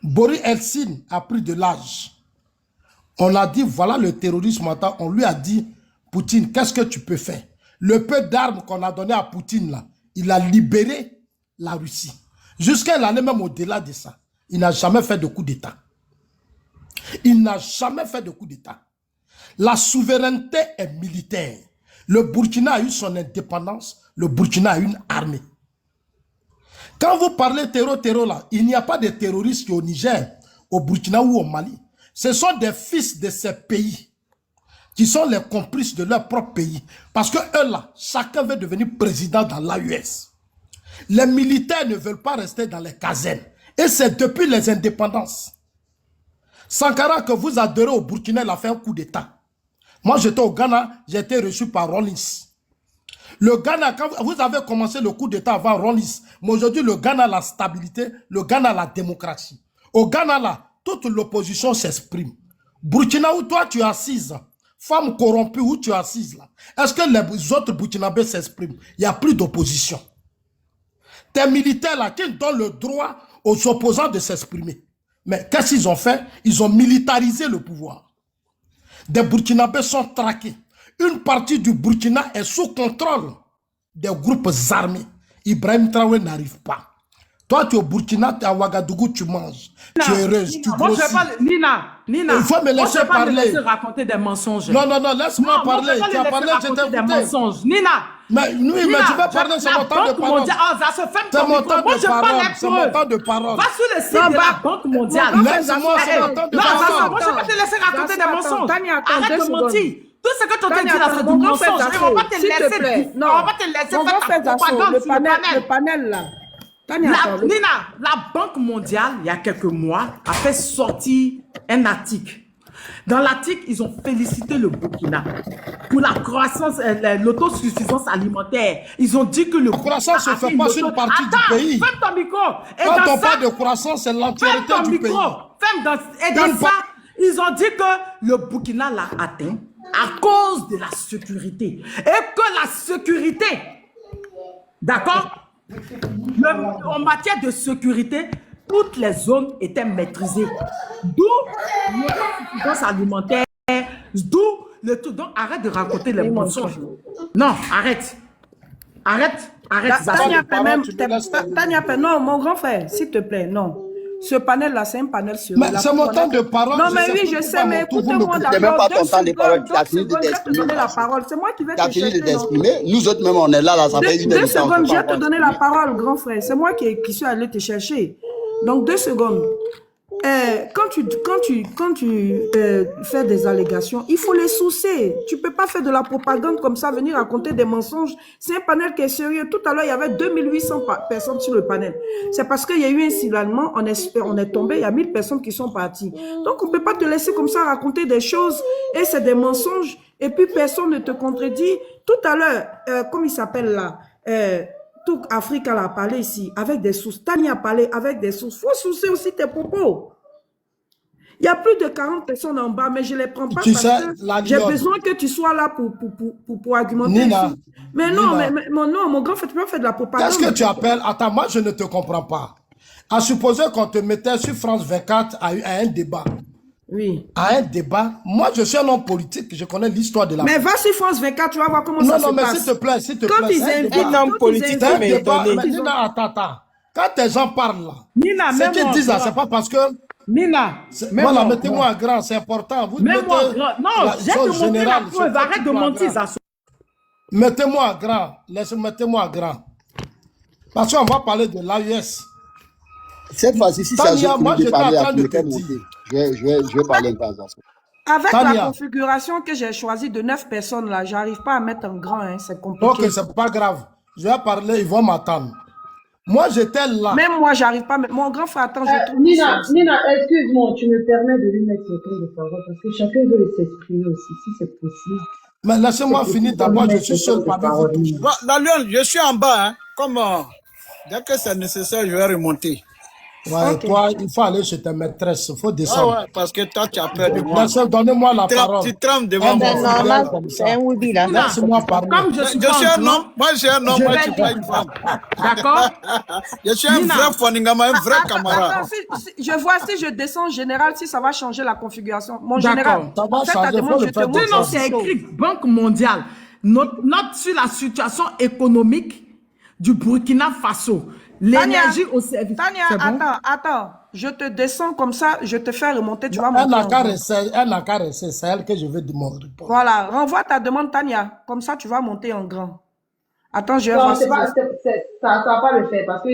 Boris Eltsine a pris de l'âge. On a dit, voilà le terrorisme. On lui a dit, Poutine, qu'est-ce que tu peux faire? Le peu d'armes qu'on a donné à Poutine, là, il a libéré la Russie. Jusqu'à il allait même au-delà de ça. Il n'a jamais fait de coup d'État. Il n'a jamais fait de coup d'État. La souveraineté est militaire. Le Burkina a eu son indépendance. Le Burkina a une armée. Quand vous parlez terror là, il n'y a pas de terroristes au Niger, au Burkina ou au Mali. Ce sont des fils de ces pays qui sont les complices de leur propre pays. Parce que eux là, chacun veut devenir président dans l'AUS. Les militaires ne veulent pas rester dans les casernes. Et c'est depuis les indépendances. Sankara, que vous adorez au Burkina, il a fait un coup d'État. Moi, j'étais au Ghana, j'ai été reçu par Rollins. Le Ghana, quand vous avez commencé le coup d'État avant Rollins, mais aujourd'hui, le Ghana a la stabilité, le Ghana a la démocratie. Au Ghana, là, toute l'opposition s'exprime. Burkina, où toi tu es assise, femme corrompue, où tu es assise, là, est-ce que les autres Burkinabés s'expriment? Il n'y a plus d'opposition. Tes militaires, là, qui donnent le droit aux opposants de s'exprimer. Mais qu'est-ce qu'ils ont fait? Ils ont militarisé le pouvoir. Des Burkinabés sont traqués. Une partie du Burkina est sous contrôle des groupes armés. Ibrahim Traoré n'arrive pas. Toi, tu es au Burkina, tu es à Ouagadougou, tu manges. Nina, tu es heureuse, Nina, tu moi, je grossis. vais pas, Nina, Il faut me moi, laisser je vais pas me parler. laisser raconter des mensonges. Non, laisse-moi Non, moi, je parler. vais pas Tu as les parlé, laisser je raconter t'ai des écouté. mensonges. Nina, Mais oui, mais Nina, je vais parler, c'est mon temps de parole. C'est mon temps Moi, de je parle parole. les C'est mon preuves. temps de parole. Va sur le site de la Banque mondiale. Laisse-moi, c'est mon temps de Non, parole. moi, je vais pas te laisser raconter des mensonges. Arrête de mentir. Tout ce que tu as Tania, dit là, c'est du mon grand frère mensonge. Zasso, On va te s'il te plaît. laisser. Non. On va te laisser Mon grand faire frère ta Zasso, propagande sur le panel là. Tania, attends, Nina, la Banque mondiale, il y a quelques mois, a fait sortir un article. Dans l'article, ils ont félicité le Burkina pour la croissance, l'autosuffisance alimentaire. Ils ont dit que le La croissance ne se fait pas sur une partie du pays. Ferme ton micro. Et Quand dans on ça, parle de croissance, c'est l'entièreté ferme ton du pays. micro. Et dans ça, ils ont dit que le Burkina l'a atteint à cause de la sécurité. Et que la sécurité, d'accord, en matière de sécurité, toutes les zones étaient maîtrisées. D'où l'autosuffisance alimentaire, d'où le tout. Donc arrête de raconter les mensonges. Non, arrête. Tania, non, mon grand frère, s'il te plaît, non. Ce panel-là, c'est un panel sur... Mais c'est mon temps de parole. Non, mais oui, je sais, mais écoutez-moi C'est même pas ton temps de parole, tu as fini de je vais te t'exprimer. donner la parole. C'est moi qui vais Tu as te fini de chercher, non? t'exprimer. Nous autres, même, on est là, ça fait une 2 demi-heure. secondes, je vais te donner la parole, grand frère. C'est moi qui suis allé te chercher. Donc, 2 secondes. Quand tu fais des allégations, il faut les sourcer. Tu ne peux pas faire de la propagande comme ça, venir raconter des mensonges. C'est un panel qui est sérieux. Tout à l'heure, il y avait 2800 personnes sur le panel. C'est parce qu'il y a eu un signalement, on est tombé, il y a 1000 personnes qui sont parties. Donc, on ne peut pas te laisser comme ça raconter des choses et c'est des mensonges et puis personne ne te contredit. Tout à l'heure, comme il s'appelle là, tout Africa a parlé ici avec des sources. Tania a parlé avec des sources. Il faut sourcer aussi tes propos. Il y a plus de 40 personnes en bas, mais je ne les prends pas Tu parce sais, que j'ai besoin que tu sois là pour argumenter. Nina, mais non, Nina. non, mon grand frère, tu peux pas faire de la propagande. Qu'est-ce que tu appelles? Attends, moi je ne te comprends pas. À supposer qu'on te mettait sur France 24 à un débat. Oui. À un débat. Moi, je suis un homme politique, je connais l'histoire de la... Mais va sur France 24, tu vas voir comment ça se passe. Non, mais s'il te plaît, Quand ils invitent un homme politique, quand Nina, attends. Quand tes gens parlent là, Nina, ce qu'ils disent là, c'est pas parce que... Nina, voilà, mettez-moi à grand, c'est important. Vous mets-moi à grand. Non, j'ai te montré la preuve. Arrête de mentir, Zasso. Mettez-moi à grand. Mettez-moi à grand. Parce qu'on va parler de l'AES. Cette fois-ci, si ça je parler à je vais parler un peu à Zasso. Avec la configuration que j'ai choisie de 9 personnes là, j'arrive pas à mettre un grand, hein, c'est compliqué. Ok, c'est pas grave. Je vais parler, ils vont m'attendre. Moi, j'étais là. Même moi, j'arrive pas à mettre... Mon grand frère, attends, je trouve... Nina, excuse-moi, tu me permets de lui mettre son temps de parole parce que chacun veut s'exprimer aussi, si c'est possible. Mais laissez-moi finir d'abord, je suis seul parmi vous tous. La Lyon, je suis en bas, hein. Comme dès que c'est nécessaire, je vais remonter. Ouais, okay. Toi, il faut aller chez ta maîtresse, il faut descendre. Ah ouais, parce que toi, tu as peur de moi. Donnez-moi la parole. Tu trembles devant moi. C'est un oui là. Laisse-moi parler. Comme je suis un homme, moi je suis un homme, moi tu pas une femme. D'accord. Je suis un vrai Foningama, un vrai camarade. Je vois si je descends général, si ça va changer la configuration. Mon général, ça va changer. Non, c'est écrit Banque mondiale. Note sur la situation économique du Burkina Faso. L'énergie au service. Tania, attends. Je te descends comme ça, je te fais remonter, tu vas monter. Elle n'a qu'à rester, c'est elle que je veux demander. Voilà, renvoie ta demande, Tania. Comme ça, tu vas monter en grand. Attends, je vais voir. Ça ne va pas le faire parce que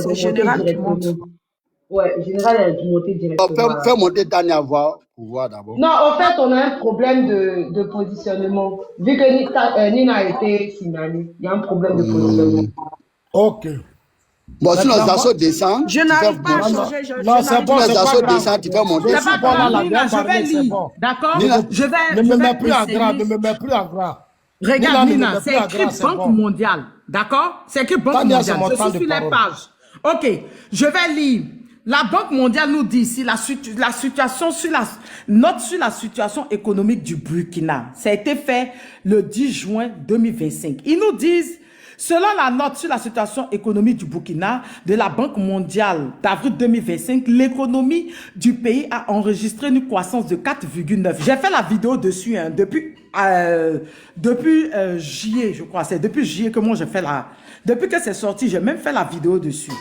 c'est général qui monte. Ouais, général est monté directement. Fais monter Tania pour voir d'abord. Non, en fait, on a un problème de positionnement. Vu que Nina a été signalée, il y a un problème de positionnement. Ok. Bon, si les assos descendent, je n'arrive pas à changer. Non, c'est bon, les assos descendent, tu peux monter. C'est pas grave, Nina, je vais lire. D'accord? Ne me mets plus en gras, ne me mets plus en gras. Regarde, Nina, c'est écrit Banque mondiale. D'accord? C'est écrit Banque mondiale. Je suis sur les pages. Ok, je vais lire. La Banque mondiale nous dit ici note sur la situation économique du Burkina. Ça a été fait le 10 juin 2025. Ils nous disent, selon la note sur la situation économique du Burkina de la Banque mondiale d'avril 2025, l'économie du pays a enregistré une croissance de 4,9. J'ai fait la vidéo dessus depuis juillet, je crois. C'est depuis juillet que moi j'ai fait Depuis que c'est sorti, j'ai même fait la vidéo dessus.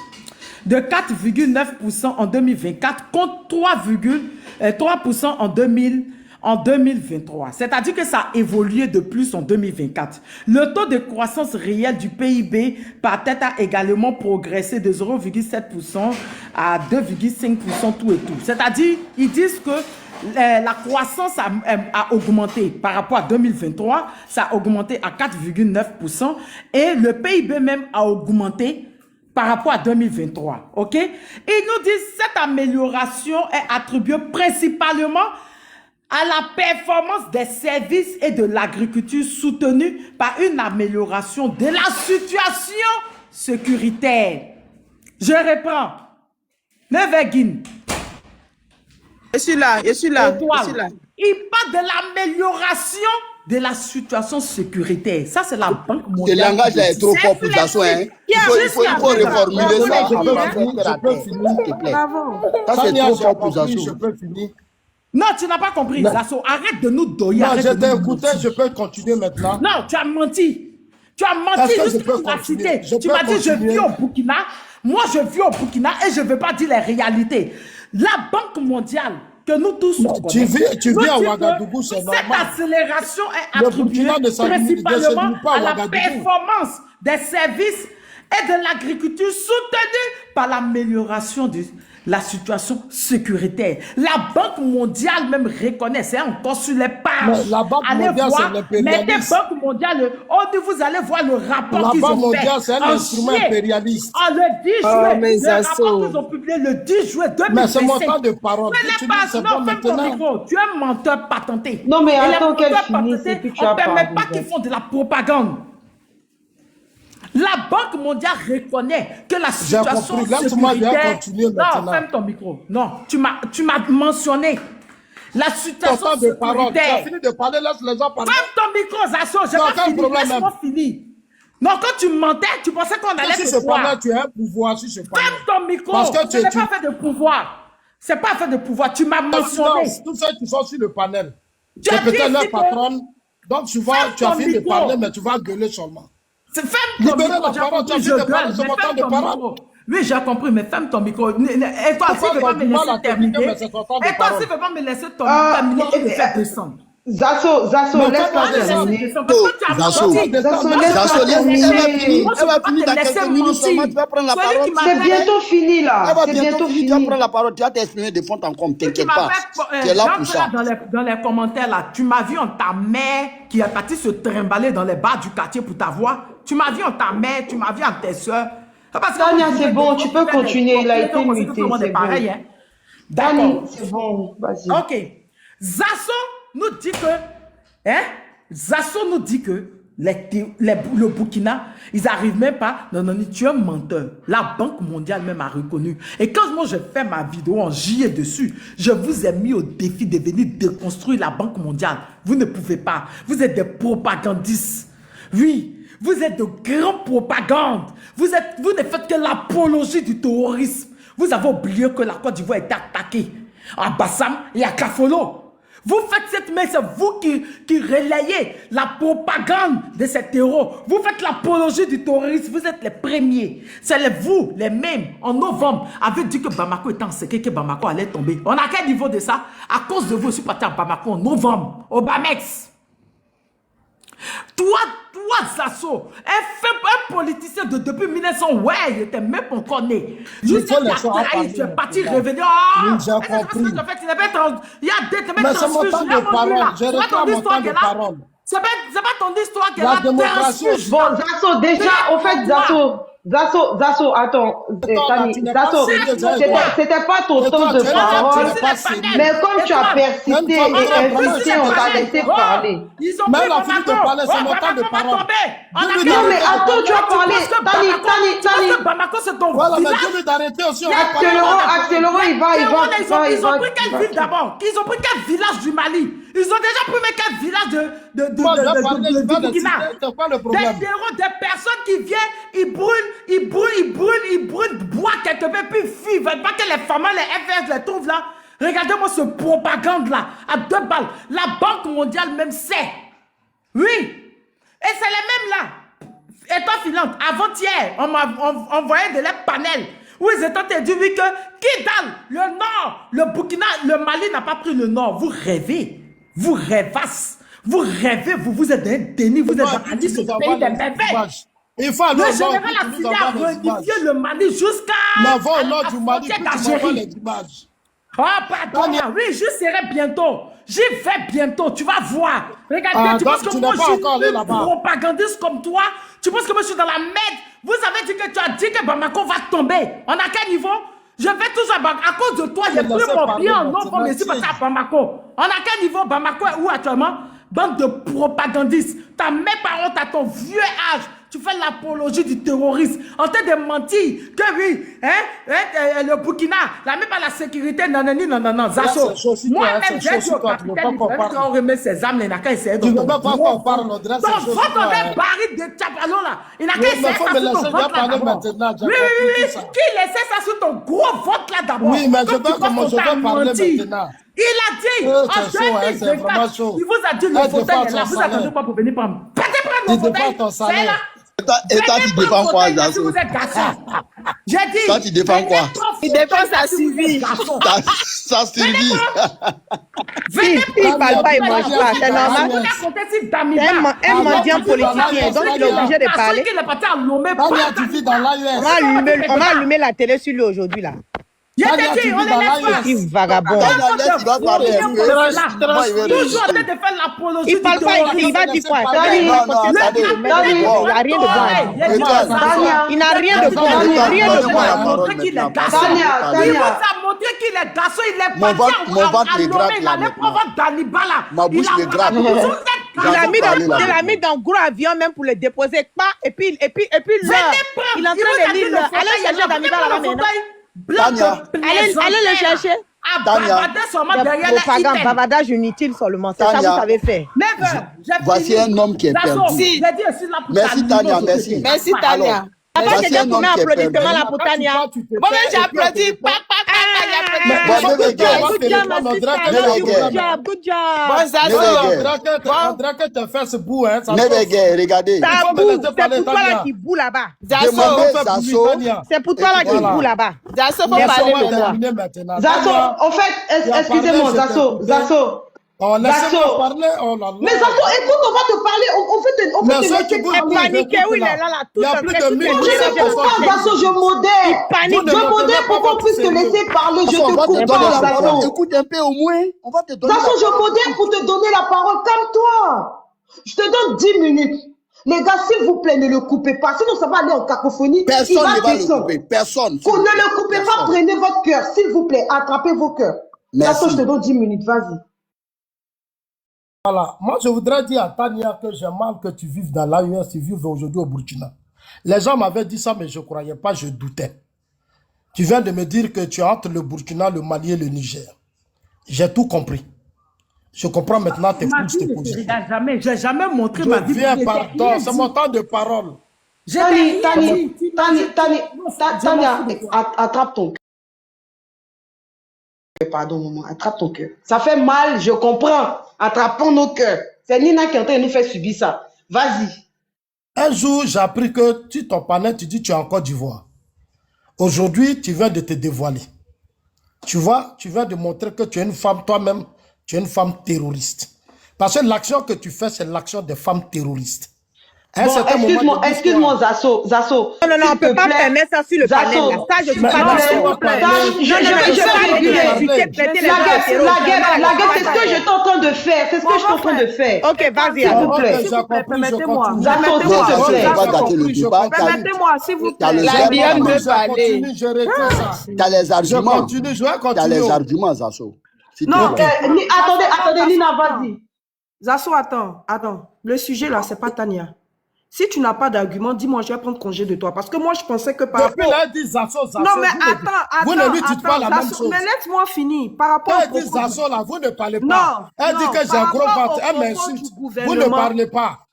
De 4,9% en 2024 contre 3,3% en 2023. C'est-à-dire que ça a évolué de plus en 2024. Le taux de croissance réelle du PIB par tête a également progressé de 0,7% à 2,5% tout et tout. C'est-à-dire, ils disent que la croissance a augmenté par rapport à 2023, ça a augmenté à 4,9% et le PIB même a augmenté par rapport à 2023, ok? Ils nous disent que cette amélioration est attribuée principalement à la performance des services et de l'agriculture soutenue par une amélioration de la situation sécuritaire. Je reprends. Nevegin. Je suis là. Il parle de l'amélioration de la situation sécuritaire. Ça, c'est la Banque mondiale. Ce langage-là est trop fort pour ça, hein. Il faut reformuler ça. Je peux finir. Ça, c'est trop fort pour ça. Je peux finir. Non, tu n'as pas compris, Zasso. Arrête de nous doyer. Non, je t'ai écouté, je peux continuer maintenant. Non, tu as menti. Tu as menti juste que tu as cité. Tu m'as dit, je vis au Burkina. Moi, je vis au Burkina et je ne veux pas dire les réalités. La Banque mondiale, que nous tous tu vis à Ouagadougou, c'est normal. Cette accélération est attribuée principalement à la performance des services et de l'agriculture soutenue par l'amélioration de la situation sécuritaire. La Banque mondiale même reconnaît, c'est encore sur les pages. La Banque mondiale, c'est l'impérialisme. Mettez Banque mondiale, vous allez voir le rapport qu'ils ont fait. La Banque mondiale, c'est un instrument impérialiste. Le 10 juillet, le rapport qu'ils ont publié le 10 juillet 2025. Mais c'est mon temps de parole. Non, ferme ton micro. Tu es un menteur patenté. Non, mais attends qu'elle finisse et puis tu on ne permet pas qu'ils font de la propagande. La Banque mondiale reconnaît que la situation sécuritaire... Non, ferme ton micro. Non, tu m'as mentionné la situation sécuritaire. Tu as fini de parler, laisse les gens parler. Ferme ton micro, Zasso, j'ai pas fini, laisse-moi finir. Non, quand tu mentais, tu pensais qu'on allait te voir. Tu as un pouvoir, si je parle. Ferme ton micro, ce n'est pas fait de pouvoir. C'est pas fait de pouvoir, tu m'as mentionné. Tous ceux qui sont sur le panel, c'est peut-être leur patronne. Donc tu as fini de parler, mais tu vas gueuler seulement. Libérez la parole, tu as fini de parler, c'est mon temps de parole. Oui, j'ai compris, mais ferme ton micro. Et toi aussi, tu ne veux pas me laisser terminer. Et toi aussi, tu ne veux pas me laisser terminer et me faire descendre. Zasso, laisse-moi terminer. Zasso, elle va finir dans quelques minutes seulement, tu vas prendre la parole. C'est bientôt fini là. Elle va C'est bientôt bientôt finir, tu vas fini. prendre la parole, tu vas t'exprimer de fond en comble, t'inquiète pas. Tu es là pour ça. Dans les commentaires là, tu m'as vu en ta mère qui est partie se trimballer dans les bars du quartier pour ta voix. Tu m'as vu en ta mère, tu m'as vu en tes soeurs. Tania, c'est bon, tu peux continuer. Il a été muté. Tout le monde est pareil, hein. Dani, c'est bon, vas-y. Ok. Zasso nous dit que, Zasso nous dit que le Burkina, ils n'arrivent même pas. Non, tu es un menteur. La Banque mondiale même a reconnu. Et quand moi je fais ma vidéo en juillet dessus, je vous ai mis au défi de venir déconstruire la Banque mondiale. Vous ne pouvez pas. Vous êtes des propagandistes. Oui. Vous êtes de grands propagandes. Vous ne faites que l'apologie du terrorisme. Vous avez oublié que la Côte d'Ivoire a été attaquée à Bassam et à Kafolo. Vous faites cette main, c'est vous qui relayez la propagande de ces terrors. Vous faites l'apologie du terrorisme. Vous êtes les premiers. C'est vous, les mêmes, en novembre, avez dit que Bamako était en sécurité, que Bamako allait tomber. On a quel niveau de ça? À cause de vous, je suis parti à Bamako en novembre, au Bamex. Toi, Zasso, un politicien depuis 1900, ouais, il était même pas encore né. Jusqu'à trahi, tu es parti revenir. Oh, j'ai compris. Il y a des mais c'est mon temps de parole. Je réclame mon temps de parole. C'est pas ton histoire qui est la là. démocratie. Bon, Zasso, déjà, au fait, Zasso, attends, Zasso, c'était pas ton temps de parole, mais comme tu as persisté et insisté, on t'a laissé parler. Même la fille de parler, c'est mon temps de parole. Non, mais attends, tu as parlé. Tani. Bamako, c'est ton voilà, village. mais tu veux t'arrêter aussi. Accélérons, il va. Ils ont pris quelle ville d'abord? Ils ont pris quel village du Mali? Ils ont déjà pris quel village de Burkina? C'est quoi le problème? Des personnes qui viennent, ils brûlent, boivent quelque peu, puis fuient. Ils veulent pas que les femmes, les FS les trouvent là. Regardez-moi ce propagande là, à 2 balles. La Banque mondiale même sait. Oui. Et c'est les mêmes là. Et toi, Finlande, avant-hier, on m'a envoyé de leurs panels où ils étaient dit oui, que Kidal, le Nord, le Burkina, le Mali n'a pas pris le Nord. Vous rêvez. Vous rêvassez. Vous rêvez. Vous êtes un déni. Vous êtes dans ce pays des bébés. Il faut le général a fini à réunifier le Mali jusqu'à la frontière d'Algérie. Oh, pardon. Oui, je serai bientôt. J'y vais bientôt. Tu vas voir. Regardez, tu penses que moi, je suis un propagandiste comme toi? Tu penses que moi, je suis dans la merde? Vous avez dit que tu as dit que Bamako va tomber. On a quel niveau? Je vais toujours à Bamako. À cause de toi, j'ai plus mon bien en novembre. Je suis passé à Bamako. On a quel niveau? Bamako est où actuellement? Bande de propagandistes. T'as même pas honte à ton vieux âge. Tu fais l'apologie du terrorisme en train de mentir que oui, le Burkina, la même pas la sécurité, non, Zasso. Moi-même, j'ai dit au capitaine, quand on remet ses âmes, il n'a qu'à essayer de... Tu ne peux pas qu'on parle au dresse. Donc, votre baril de Tchapalo là, il n'a qu'à essayer ça sur ton ventre là d'abord. Oui. Qui laissait ça sur ton gros ventre là d'abord? Oui, mais je veux parler maintenant. Il a dit, en 2024, il vous a dit, le fauteuil est là, vous attendez pas pour venir prendre. Pétez prendre mon fauteuil, c'est là. Et toi, tu défends quoi, Zasso? Vous êtes garçon. J'ai dit. Toi, tu défends quoi? Il défend sa survie. Sa survie. Il parle pas, il mange pas, c'est normal. C'est un mendiant politicien, donc il est obligé de parler. On va allumer la télé sur lui aujourd'hui, là. Il vagabond. Il parle pas écrit, il va dire quoi? Il n'a rien de bon. Il n'a rien de bon. Il vous a montré qu'il est garçon, il est parti à Lomé, il allait prendre Dalibala. Ma bouche me gratte. Il l'a mis dans un gros avion même pour le déposer. Et puis là, il est en train de lire. Allez chercher Dalibala là maintenant. Allez le chercher. Propagande, bavardage inutile seulement. C'est ça que vous savez faire. Voici un homme qui est perdu. Merci Tania, merci. Merci Tania. Papa, c'est déjà tourné applaudissement là pour Tania. Moi-même, j'ai applaudi. Good job. Bon, Zazo. Faudrait que tu fasses ce bout, hein. Regardez. Ça boue, c'est pour toi là qui boue là-bas. C'est pour toi là qui boue là-bas. Zazo, faut parler maintenant. Zazo, en fait, excusez-moi, Zazo. Oh, laissez-moi parler. Oh là là. Mais Zazo, écoute, on va te parler. On fait Il est paniqué, oui, il est là, il y a plus de 1000 Zazo, je modère. Je modère pour qu'on puisse te laisser parler. Je te coupe pas, Zazo. Écoute un peu au moins. On va te donner Zazo, je modère pour te donner la parole. Calme-toi. Je te donne 10 minutes. Les gars, s'il vous plaît, ne le coupez pas. Sinon, ça va aller en cacophonie. Personne ne va le couper. Personne. Ne le coupez pas. Prenez votre cœur. S'il vous plaît, attrapez vos cœurs. Zazo, je te donne 10 minutes. Vas-y. Voilà, moi je voudrais dire à Tania que j'ai mal que tu vives dans l'AES, tu vives aujourd'hui au Burkina. Les gens m'avaient dit ça, mais je ne croyais pas, je doutais. Tu viens de me dire que tu es entre le Burkina, le Mali et le Niger. J'ai tout compris. Je comprends maintenant tes pouces, tes positions. Je n'ai jamais montré ma vie. Viens, pardon, c'est mon temps de parole. Tania, attrape ton cœur. Pardon, maman, attrape ton cœur. Ça fait mal, je comprends. Attrapons nos cœurs. C'est Nina qui est en train de nous faire subir ça. Vas-y. Un jour, j'ai appris que ton panel, tu dis que tu es en Côte d'Ivoire. Aujourd'hui, tu viens de te dévoiler. Tu vois, tu viens de montrer que tu es une femme, toi-même, tu es une femme terroriste. Parce que l'action que tu fais, c'est l'action des femmes terroristes. Bon, excuse-moi, Zazo. Non, on ne peut pas permettre ça sur le panel. Ça, je suis pas d'accord. Je vais réguler. La guerre, c'est ce que je suis en train de faire. C'est ce que je suis en train de faire. Ok, vas-y. S'il vous plaît. Permettez-moi. Zazo, s'il te plaît. Permettez-moi, s'il vous plaît. La bien me parler. Tu as les arguments. Tu as les arguments, Zazo. Non, attendez, Nina, vas-y. Zazo, attends. Le sujet là, c'est pas Tania. Si tu n'as pas d'argument, dis-moi, je vais prendre congé de toi. Parce que moi, je pensais que par rapport... Non, mais attends. Vous ne lui dites pas la même chose. Mais laisse-moi finir. Par rapport elle dit Zazo, là, vous ne parlez pas. Elle dit que j'ai un gros ventre. Elle m'insulte. Vous ne parlez pas.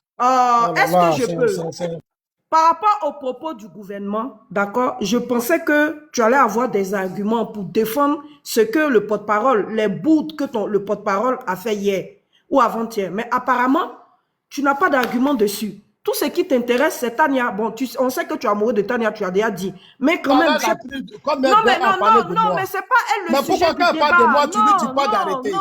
Est-ce que je peux... Par rapport aux propos du gouvernement, d'accord, je pensais que tu allais avoir des arguments pour défendre ce que le porte-parole, les bouts que le porte-parole a fait hier ou avant-hier. Mais apparemment, tu n'as pas d'argument dessus. Tout ce qui t'intéresse, c'est Tania. Bon, on sait que tu es amoureux de Tania, tu as déjà dit. Mais quand même... Non, mais c'est pas elle le sujet du débat. Mais pourquoi quand elle parle de moi, tu ne lui dis pas d'arrêter?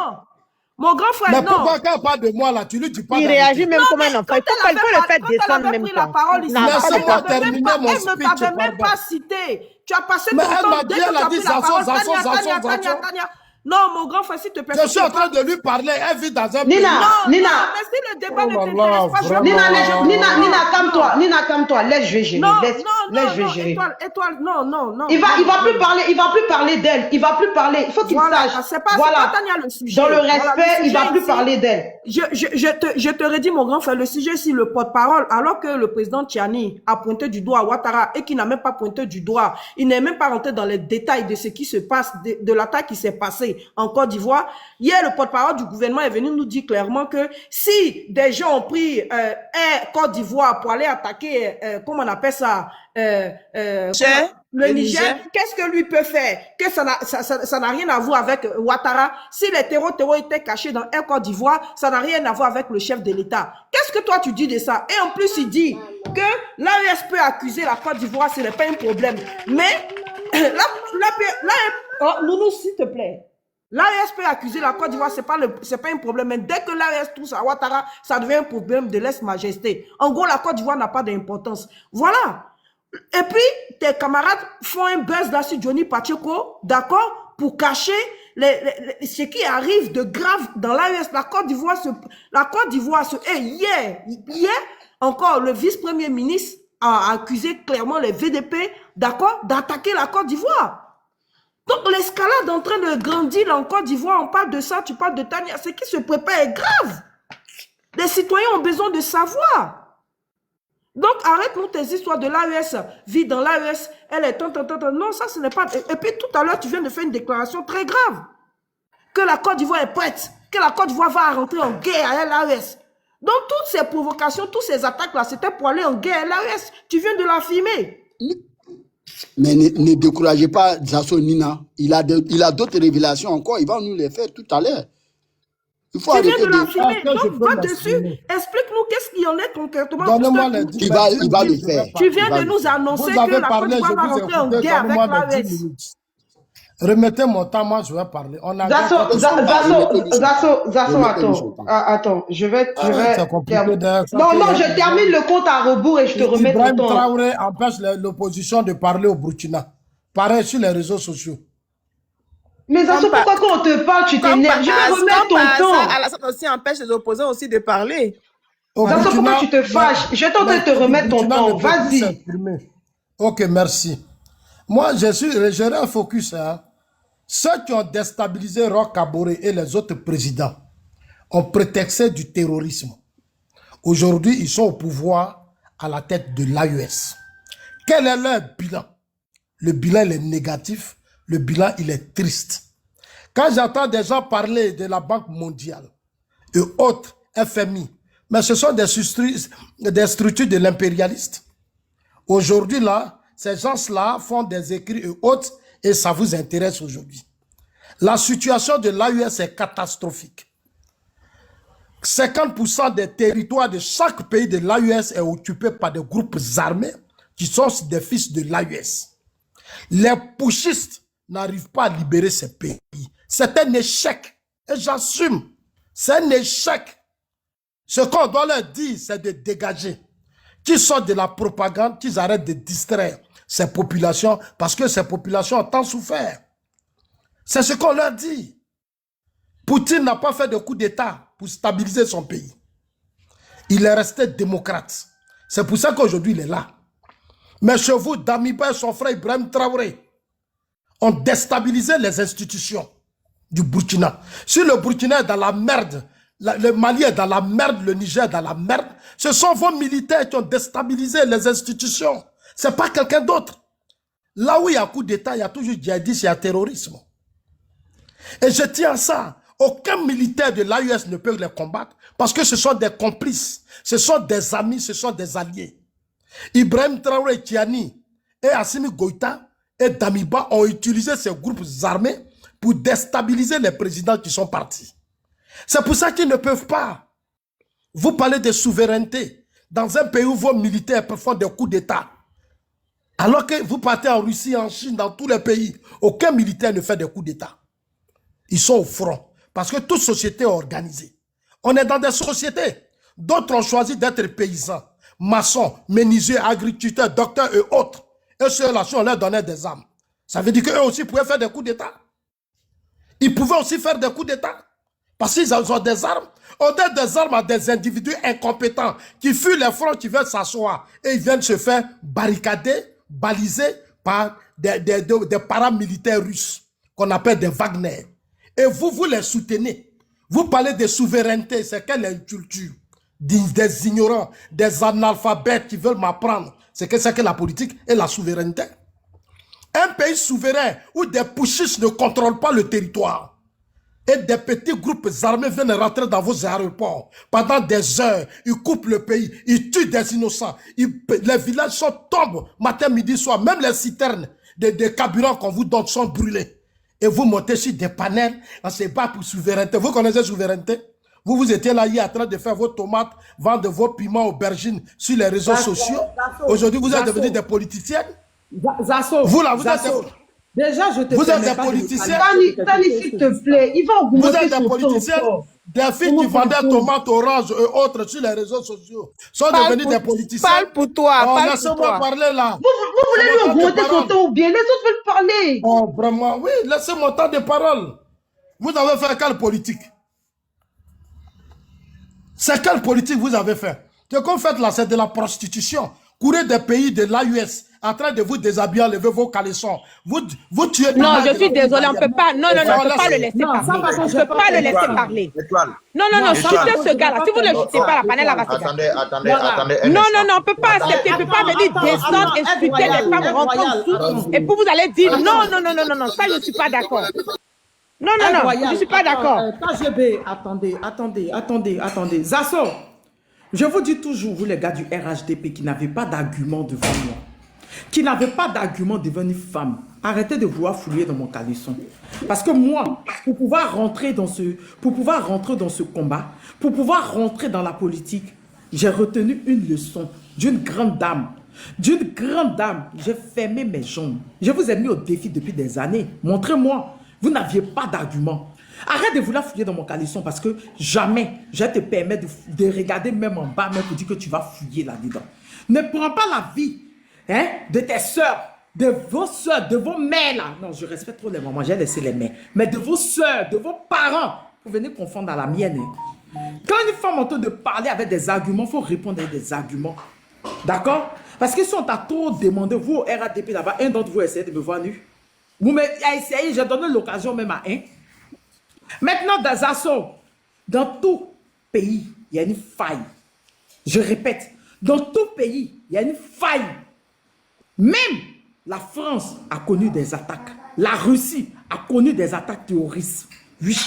Mon grand frère, mais pourquoi quand elle parle de moi, là, tu ne lui dis pas d'arrêter? Il réagit même comme un enfant. Il faut le faire descendre même temps. Laisse-moi terminer mon speech. Elle ne t'avait même pas cité. Tu as passé ton temps dès que tu as pris la parole. Tania. Non, mon grand frère, s'il te plaît. Je suis en train de lui parler. Elle vit dans un Nina, mais si le débat ne t'intéresse pas, je Nina, calme-toi. Nina, calme-toi. Laisse, je vais gérer. Laisse, je vais gérer. Étoile, non. Il va plus parler d'elle. Il va plus parler. Il faut qu'il sache. C'est pas Tania le sujet. Dans le respect, il va plus parler d'elle. Je te redis, mon grand frère, le sujet, c'est le porte-parole. Alors que le président Tchiani a pointé du doigt Ouattara et qui n'a même pas pointé du doigt, il n'est même pas rentré dans les détails de ce qui se passe, de l'attaque qui s'est passée en Côte d'Ivoire. Hier, le porte-parole du gouvernement est venu nous dire clairement que si des gens ont pris Air Côte d'Ivoire pour aller attaquer, comment on appelle ça, le Niger, qu'est-ce que lui peut faire? Que ça n'a rien à voir avec Ouattara. Si les terreaux étaient cachés dans Air Côte d'Ivoire, ça n'a rien à voir avec le chef de l'État. Qu'est-ce que toi tu dis de ça? Et en plus, il dit que l'AES peut accuser la Côte d'Ivoire, ce n'est pas un problème. Mais, Nounou, s'il te plaît. L'AES peut accuser la Côte d'Ivoire, c'est pas un problème. Mais dès que l'AES touche à Ouattara, ça devient un problème de lèse-majesté. En gros, la Côte d'Ivoire n'a pas d'importance. Voilà. Et puis, tes camarades font un buzz là sur Johnny Pacheco, d'accord, pour cacher ce qui arrive de grave dans l'AES. La Côte d'Ivoire hier, encore, le vice-premier ministre a accusé clairement les VDP, d'accord, d'attaquer la Côte d'Ivoire. Donc, l'escalade en train de grandir en Côte d'Ivoire, on parle de ça, tu parles de Tania, ce qui se prépare est grave. Les citoyens ont besoin de savoir. Donc, arrête-nous tes histoires de l'AES, vie dans l'AES, elle est non, ça, ce n'est pas... Et puis, tout à l'heure, tu viens de faire une déclaration très grave. Que la Côte d'Ivoire est prête, que la Côte d'Ivoire va rentrer en guerre à l'AES. Donc, toutes ces provocations, toutes ces attaques-là, c'était pour aller en guerre à l'AES. Tu viens de l'affirmer. Mais ne découragez pas Zasso Nina. Il a d'autres révélations encore. Il va nous les faire tout à l'heure. Il faut Tu viens arrêter de l'affirmer. Donc, va dessus. Explique-nous qu'est-ce qu'il y en est concrètement. Donnez-moi les 10 Il va le faire. Tu viens de nous annoncer Vous avez que la Côte parlé, d'Ivoire je va vous ai rentrer en écouté, guerre avec donnez-moi les 10 l'AES. minutes. Remettez mon temps, moi je vais parler. On a Zasso, attends, je vais c'est compliqué d'ailleurs. Non, je termine le compte à rebours et je te remets ton Ibrahim temps. Traoré empêche l'opposition de parler au Burkina. Pareil sur les réseaux sociaux. Mais Zasso, pourquoi quand on te parle, tu t'énerves? Je vais remettre ton temps. Alassane aussi empêche les opposants aussi de parler. Zasso, pourquoi tu te fâches? Je vais tenter de te remettre ton temps. Vas-y. Ok, merci. Moi, j'aurai un focus. Hein. Ceux qui ont déstabilisé Roch Kaboré et les autres présidents ont prétexté du terrorisme. Aujourd'hui, ils sont au pouvoir à la tête de l'AES. Quel est leur bilan? Le bilan, il est négatif. Le bilan, il est triste. Quand j'entends des gens parler de la Banque mondiale et autres, FMI, mais ce sont des structures de l'impérialiste. Aujourd'hui, là, ces gens-là font des écrits et autres et ça vous intéresse aujourd'hui. La situation de l'AES est catastrophique. 50% des territoires de chaque pays de l'AES est occupé par des groupes armés qui sont des fils de l'AES. Les putschistes n'arrivent pas à libérer ces pays. C'est un échec. Et j'assume. C'est un échec. Ce qu'on doit leur dire, c'est de dégager. Qu'ils sortent de la propagande, qu'ils arrêtent de distraire ces populations, parce que ces populations ont tant souffert. C'est ce qu'on leur dit. Poutine n'a pas fait de coup d'État pour stabiliser son pays. Il est resté démocrate. C'est pour ça qu'aujourd'hui, il est là. Mais chez vous, Damiba et son frère Ibrahim Traoré ont déstabilisé les institutions du Burkina. Si le Burkina est dans la merde, le Mali est dans la merde, le Niger est dans la merde, ce sont vos militaires qui ont déstabilisé les institutions. Ce n'est pas quelqu'un d'autre. Là où il y a coup d'État, il y a toujours djihadisme, il y a terrorisme. Et je tiens à ça. Aucun militaire de l'AES ne peut les combattre parce que ce sont des complices, ce sont des amis, ce sont des alliés. Ibrahim Traoré, Tiani et Assimi Goïta et Damiba ont utilisé ces groupes armés pour déstabiliser les présidents qui sont partis. C'est pour ça qu'ils ne peuvent pas. Vous parlez de souveraineté dans un pays où vos militaires font des coups d'État. Alors que vous partez en Russie, en Chine, dans tous les pays, aucun militaire ne fait des coups d'État. Ils sont au front. Parce que toute société est organisée. On est dans des sociétés. D'autres ont choisi d'être paysans, maçons, menuisiers, agriculteurs, docteurs et autres. Et ceux-là, on leur donnait des armes. Ça veut dire qu'eux aussi pouvaient faire des coups d'État. Ils pouvaient aussi faire des coups d'État. Parce qu'ils ont des armes. On donne des armes à des individus incompétents qui fuient les fronts, qui viennent s'asseoir. Et ils viennent se faire barricader, baliser par des paramilitaires russes qu'on appelle des Wagner. Et vous les soutenez. Vous parlez de souveraineté, c'est quelle culture? Des ignorants, des analphabètes qui veulent m'apprendre. C'est que la politique et la souveraineté. Un pays souverain où des putschistes ne contrôlent pas le territoire et des petits groupes armés viennent rentrer dans vos aéroports pendant des heures, ils coupent le pays, ils tuent des innocents, les villages tombent matin, midi, soir, même les citernes de carburant qu'on vous donne sont brûlés. Et vous montez sur des panels, on se bat pour souveraineté. Vous connaissez souveraineté? Vous étiez là hier en train de faire vos tomates, vendre vos piments, aubergines sur les réseaux sociaux. Aujourd'hui, vous êtes devenus des politiciennes. Zasso, vous là, vous êtes déjà, je te vous êtes des politiciens. Tani, s'il te plaît, il va augmenter. Vous êtes des politiciens. Des filles qui vendaient tomates, oranges et autres sur les réseaux sociaux sont devenus des politiciens. Parle pour toi. Laissez-moi parler là. Vous voulez lui augmenter son temps ou bien les autres veulent parler. Oh, vraiment, oui, laissez mon temps de parole. Vous avez fait quelle politique? C'est quelle politique vous avez fait? Ce qu'on fait là, c'est de la prostitution. Courez des pays de l'AES en train de vous déshabiller, enlever vos caleçons. Vous tuez. Non, je suis désolé, on ne peut pas. Non, on ne peut pas le laisser parler. On ne peut pas le laisser parler. Non, chutez ce gars-là. Si vous ne le chutez pas, la panel va se Attendez. Non, on ne peut pas accepter. On ne peut pas venir descendre, insulter les femmes rentrant sous. Et puis vous allez dire non, ça je ne suis pas d'accord. Non, je ne suis pas d'accord. KGB, attendez. Zasso, je vous dis toujours, vous les gars du RHDP qui n'avez pas d'argument devant moi. qui n'avez pas d'argument devant une femme, arrêtez de vouloir fouiller dans mon caleçon. Parce que moi, pour pouvoir rentrer dans ce combat, pour pouvoir rentrer dans la politique, j'ai retenu une leçon d'une grande dame. D'une grande dame. J'ai fermé mes jambes. Je vous ai mis au défi depuis des années. Montrez-moi. Vous n'aviez pas d'argument. Arrête de vouloir fouiller dans mon caleçon parce que jamais je te permets de regarder même en bas, même pour dire que tu vas fouiller là-dedans. Ne prends pas la vie de tes soeurs, de vos mères là. Non, je respecte trop les mamans, j'ai laissé les mères. Mais de vos soeurs, de vos parents, vous venez confondre à la mienne. Quand une femme entend de parler avec des arguments, il faut répondre avec des arguments. D'accord? Parce que si on t'a trop demandé, vous au RADP là-bas, un d'entre vous essayez de me voir nu. Vous m'avez essayé, j'ai donné l'occasion même à un. Maintenant, dans Zasso, dans tout pays, il y a une faille. Je répète, dans tout pays, il y a une faille. Même la France a connu des attaques. La Russie a connu des attaques terroristes. Oui.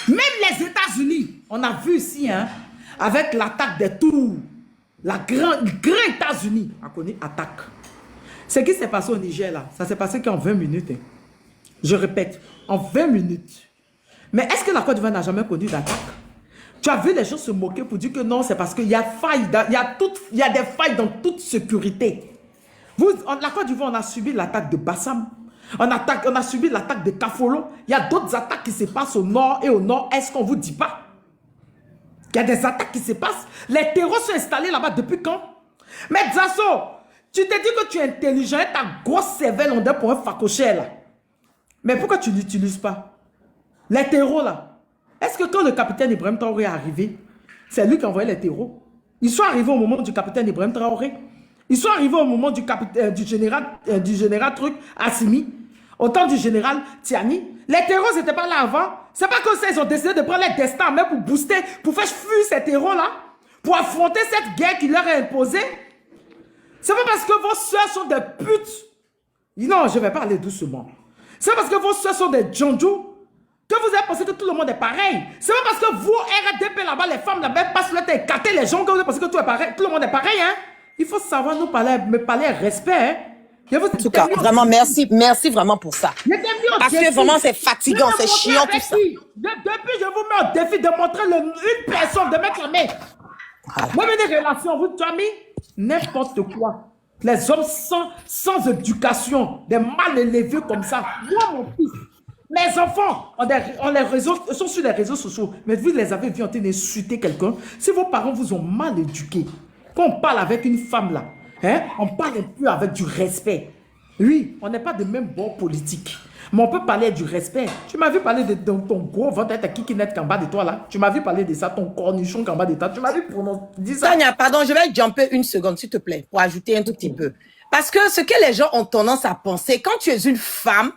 Même les États-Unis, on a vu ici, avec l'attaque des tours. La grande États-Unis a connu attaque. Ce qui s'est passé au Niger, là, ça s'est passé qu'en 20 minutes. Je répète, en 20 minutes. Mais est-ce que la Côte d'Ivoire n'a jamais connu d'attaque? Tu as vu les gens se moquer pour dire que non, c'est parce qu'il y a faille, il y a des failles dans toute sécurité. La Côte d'Ivoire, on a subi l'attaque de Bassam. On a subi l'attaque de Kafolo. Il y a d'autres attaques qui se passent au nord et au nord-est qu'on ne vous dit pas. Il y a des attaques qui se passent. Les terreaux sont installés là-bas depuis quand? Mais Zasso, tu te dis que tu es intelligent, ta grosse cervelle on pour un facochère là. Mais pourquoi tu ne l'utilises pas? Les terreaux là. Est-ce que quand le capitaine Ibrahim Traoré est arrivé, c'est lui qui a envoyé les terreaux? Ils sont arrivés au moment du capitaine Ibrahim Traoré. Ils sont arrivés au moment du général truc Assimi. Au temps du général Tiani. Les terreaux n'étaient pas là avant. C'est pas comme ça ils ont décidé de prendre leur destin en main pour booster, pour faire fuir ces terreaux là, pour affronter cette guerre qui leur est imposée. C'est pas parce que vos soeurs sont des putes. Non, je vais parler doucement. C'est parce que vos soeurs sont des djondjous que vous avez pensé que tout le monde est pareil. C'est pas parce que vous, RDP là-bas, les femmes là-bas, passent le temps à écarter les gens que vous avez pensé que tout est pareil. Tout le monde est pareil, hein. Il faut savoir me parler respect, hein. En tout cas, vraiment, merci vraiment pour ça. Parce que vraiment, c'est fatigant, c'est chiant tout ça. Depuis, je vous mets au défi de montrer une personne, de mettre la main. Moi, mes relations, vous, tu as mis n'importe quoi. Les hommes sans éducation, des mal élevés comme ça. Moi, mon fils, mes enfants sont sur les réseaux sociaux, mais vous les avez vus en train d'insulter quelqu'un. Si vos parents vous ont mal éduqué, quand on parle avec une femme là, on parle un peu avec du respect. Oui, on n'est pas de même bord politique, mais on peut parler du respect. Tu m'as vu parler de ton gros ventre, qui n'est qu'en bas de toi là. Tu m'as vu parler de ça, ton cornichon qu'en bas de toi. Tu m'as vu dire ça. Tania, pardon, je vais jumper une seconde, s'il te plaît, pour ajouter un tout petit peu. Parce que ce que les gens ont tendance à penser, quand tu es une femme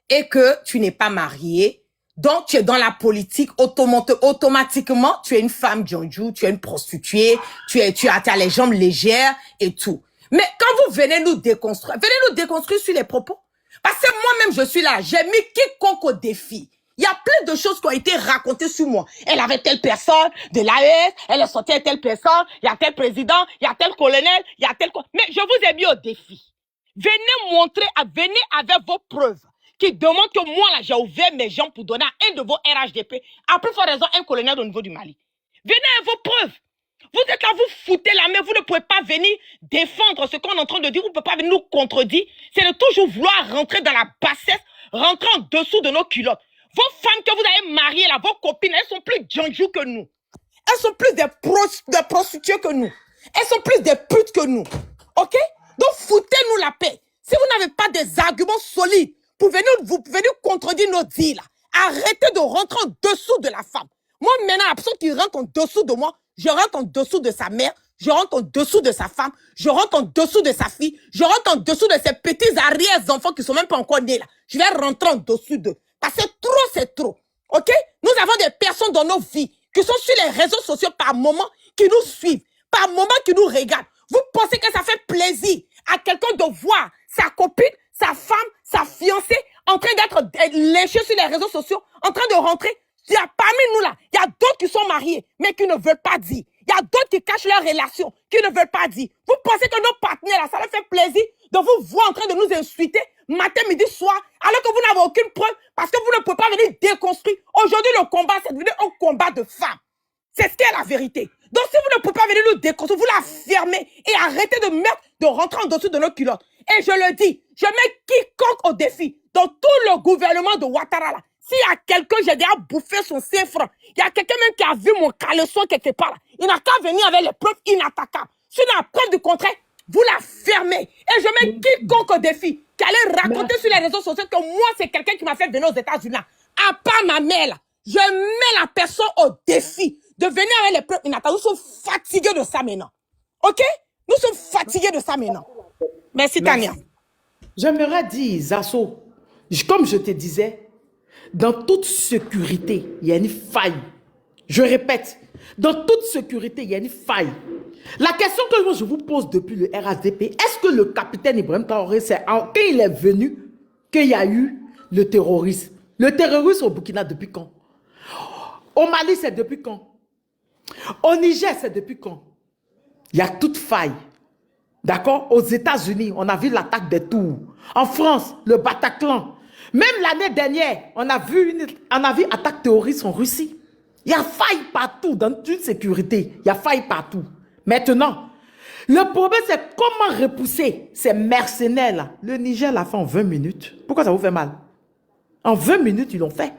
et que tu n'es pas mariée, donc tu es dans la politique, automatiquement, tu es une femme djondjou, tu es une prostituée, tu as les jambes légères et tout. Mais quand vous venez nous déconstruire sur les propos. Parce que moi-même, je suis là, j'ai mis quiconque au défi. Il y a plein de choses qui ont été racontées sur moi. Elle avait telle personne de l'AES, elle est sortie avec telle personne, il y a tel président, il y a tel colonel, il y a tel... Mais je vous ai mis au défi. Venez avec vos preuves qui demandent que moi, là, j'ai ouvert mes jambes pour donner à un de vos RHDP, à plus forte raison, un colonel au niveau du Mali. Venez avec vos preuves. Vous êtes là, vous foutez la main, vous ne pouvez pas venir défendre ce qu'on est en train de dire, vous ne pouvez pas venir nous contredire. C'est de toujours vouloir rentrer dans la bassesse, rentrer en dessous de nos culottes. Vos femmes que vous avez mariées là, vos copines, elles sont plus djondjous que nous. Elles sont plus des prostituées que nous. Elles sont plus des putes que nous. Ok? Donc foutez-nous la paix. Si vous n'avez pas des arguments solides pour venir contredire nos dires là, arrêtez de rentrer en dessous de la femme. Moi maintenant, la personne qui rentre en dessous de moi, je rentre en dessous de sa mère, je rentre en dessous de sa femme, je rentre en dessous de sa fille, je rentre en dessous de ses petits arrière-enfants qui sont même pas encore nés là. Je vais rentrer en dessous d'eux. Parce que trop, c'est trop. Ok? Nous avons des personnes dans nos vies qui sont sur les réseaux sociaux par moment, qui nous suivent, par moment qui nous regardent. Vous pensez que ça fait plaisir à quelqu'un de voir sa copine, sa femme, sa fiancée en train d'être lynchée sur les réseaux sociaux, en train de rentrer? Il y a parmi nous là, il y a d'autres qui sont mariés, mais qui ne veulent pas dire. Il y a d'autres qui cachent leur relation, qui ne veulent pas dire. Vous pensez que nos partenaires là, ça leur fait plaisir de vous voir en train de nous insulter matin, midi, soir, alors que vous n'avez aucune preuve, parce que vous ne pouvez pas venir déconstruire. Aujourd'hui, le combat, c'est devenu un combat de femmes. C'est ce qui est la vérité. Donc, si vous ne pouvez pas venir nous déconstruire, vous la fermez et arrêtez de rentrer en dessous de nos culottes. Et je le dis, je mets quiconque au défi, dans tout le gouvernement de Ouattara là. S'il y a quelqu'un, j'ai déjà bouffé son CFR, il y a quelqu'un même qui a vu mon caleçon quelque part là. Il n'a qu'à venir avec les preuves inattaquables. Si on a la preuve du contraire, vous la fermez. Et je mets quiconque au défi, qui allait raconter sur les réseaux sociaux que moi, c'est quelqu'un qui m'a fait venir aux États-Unis. À part ma mère là, je mets la personne au défi de venir avec les preuves inattaquables. Nous sommes fatigués de ça maintenant. Ok? Nous sommes fatigués de ça maintenant. Merci, Tania. J'aimerais dire, Zasso, comme je te disais, dans toute sécurité, il y a une faille. Je répète, dans toute sécurité, il y a une faille. La question que moi je vous pose depuis le RHDP, est-ce que le capitaine Ibrahim Traoré, c'est quand il est venu qu'il y a eu le terrorisme? Le terrorisme au Burkina, depuis quand? Au Mali, c'est depuis quand? Au Niger, c'est depuis quand? Il y a toute faille. D'accord? Aux États-Unis, on a vu l'attaque des tours. En France, le Bataclan. Même l'année dernière, on a vu attaque terroriste en Russie. Il y a faille partout dans une sécurité. Il y a faille partout. Maintenant, le problème, c'est comment repousser ces mercenaires-là. Le Niger l'a fait en 20 minutes. Pourquoi ça vous fait mal? En 20 minutes, ils l'ont fait.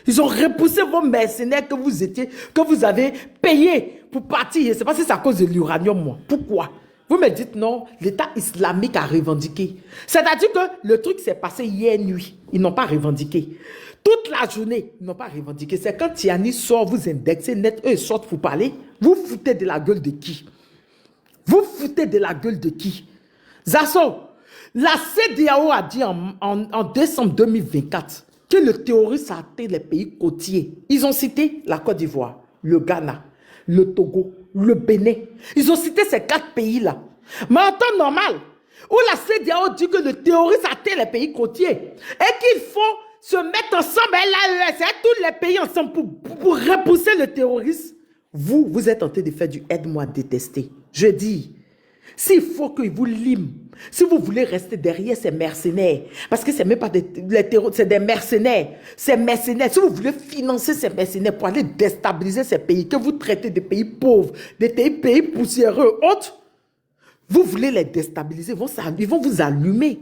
Ils ont repoussé vos mercenaires que vous avez payés pour partir. Je ne sais pas si c'est à cause de l'uranium, moi. Pourquoi? Vous me dites non, l'État islamique a revendiqué. C'est-à-dire que le truc s'est passé hier nuit. Ils n'ont pas revendiqué. Toute la journée, ils n'ont pas revendiqué. C'est quand Tiani sort, vous indexez net, eux ils sortent pour parler. Vous foutez de la gueule de qui? Vous foutez de la gueule de qui? Zasso, la CEDEAO a dit en décembre 2024 que le terrorisme a atteint les pays côtiers. Ils ont cité la Côte d'Ivoire, le Ghana, le Togo, le Bénin. Ils ont cité ces 4 pays-là. Mais en temps normal, où la CEDEAO dit que le terrorisme atteint les pays côtiers et qu'il faut se mettre ensemble, tous les pays ensemble pour repousser le terrorisme, vous êtes en train de faire du aide-moi à détester. Je dis, s'il faut que vous liment, si vous voulez rester derrière ces mercenaires, parce que ce n'est même pas des terroristes, c'est des mercenaires. Ces mercenaires, si vous voulez financer ces mercenaires pour aller déstabiliser ces pays, que vous traitez de pays pauvres, des pays poussiéreux, autres, vous voulez les déstabiliser, ils vont vous allumer.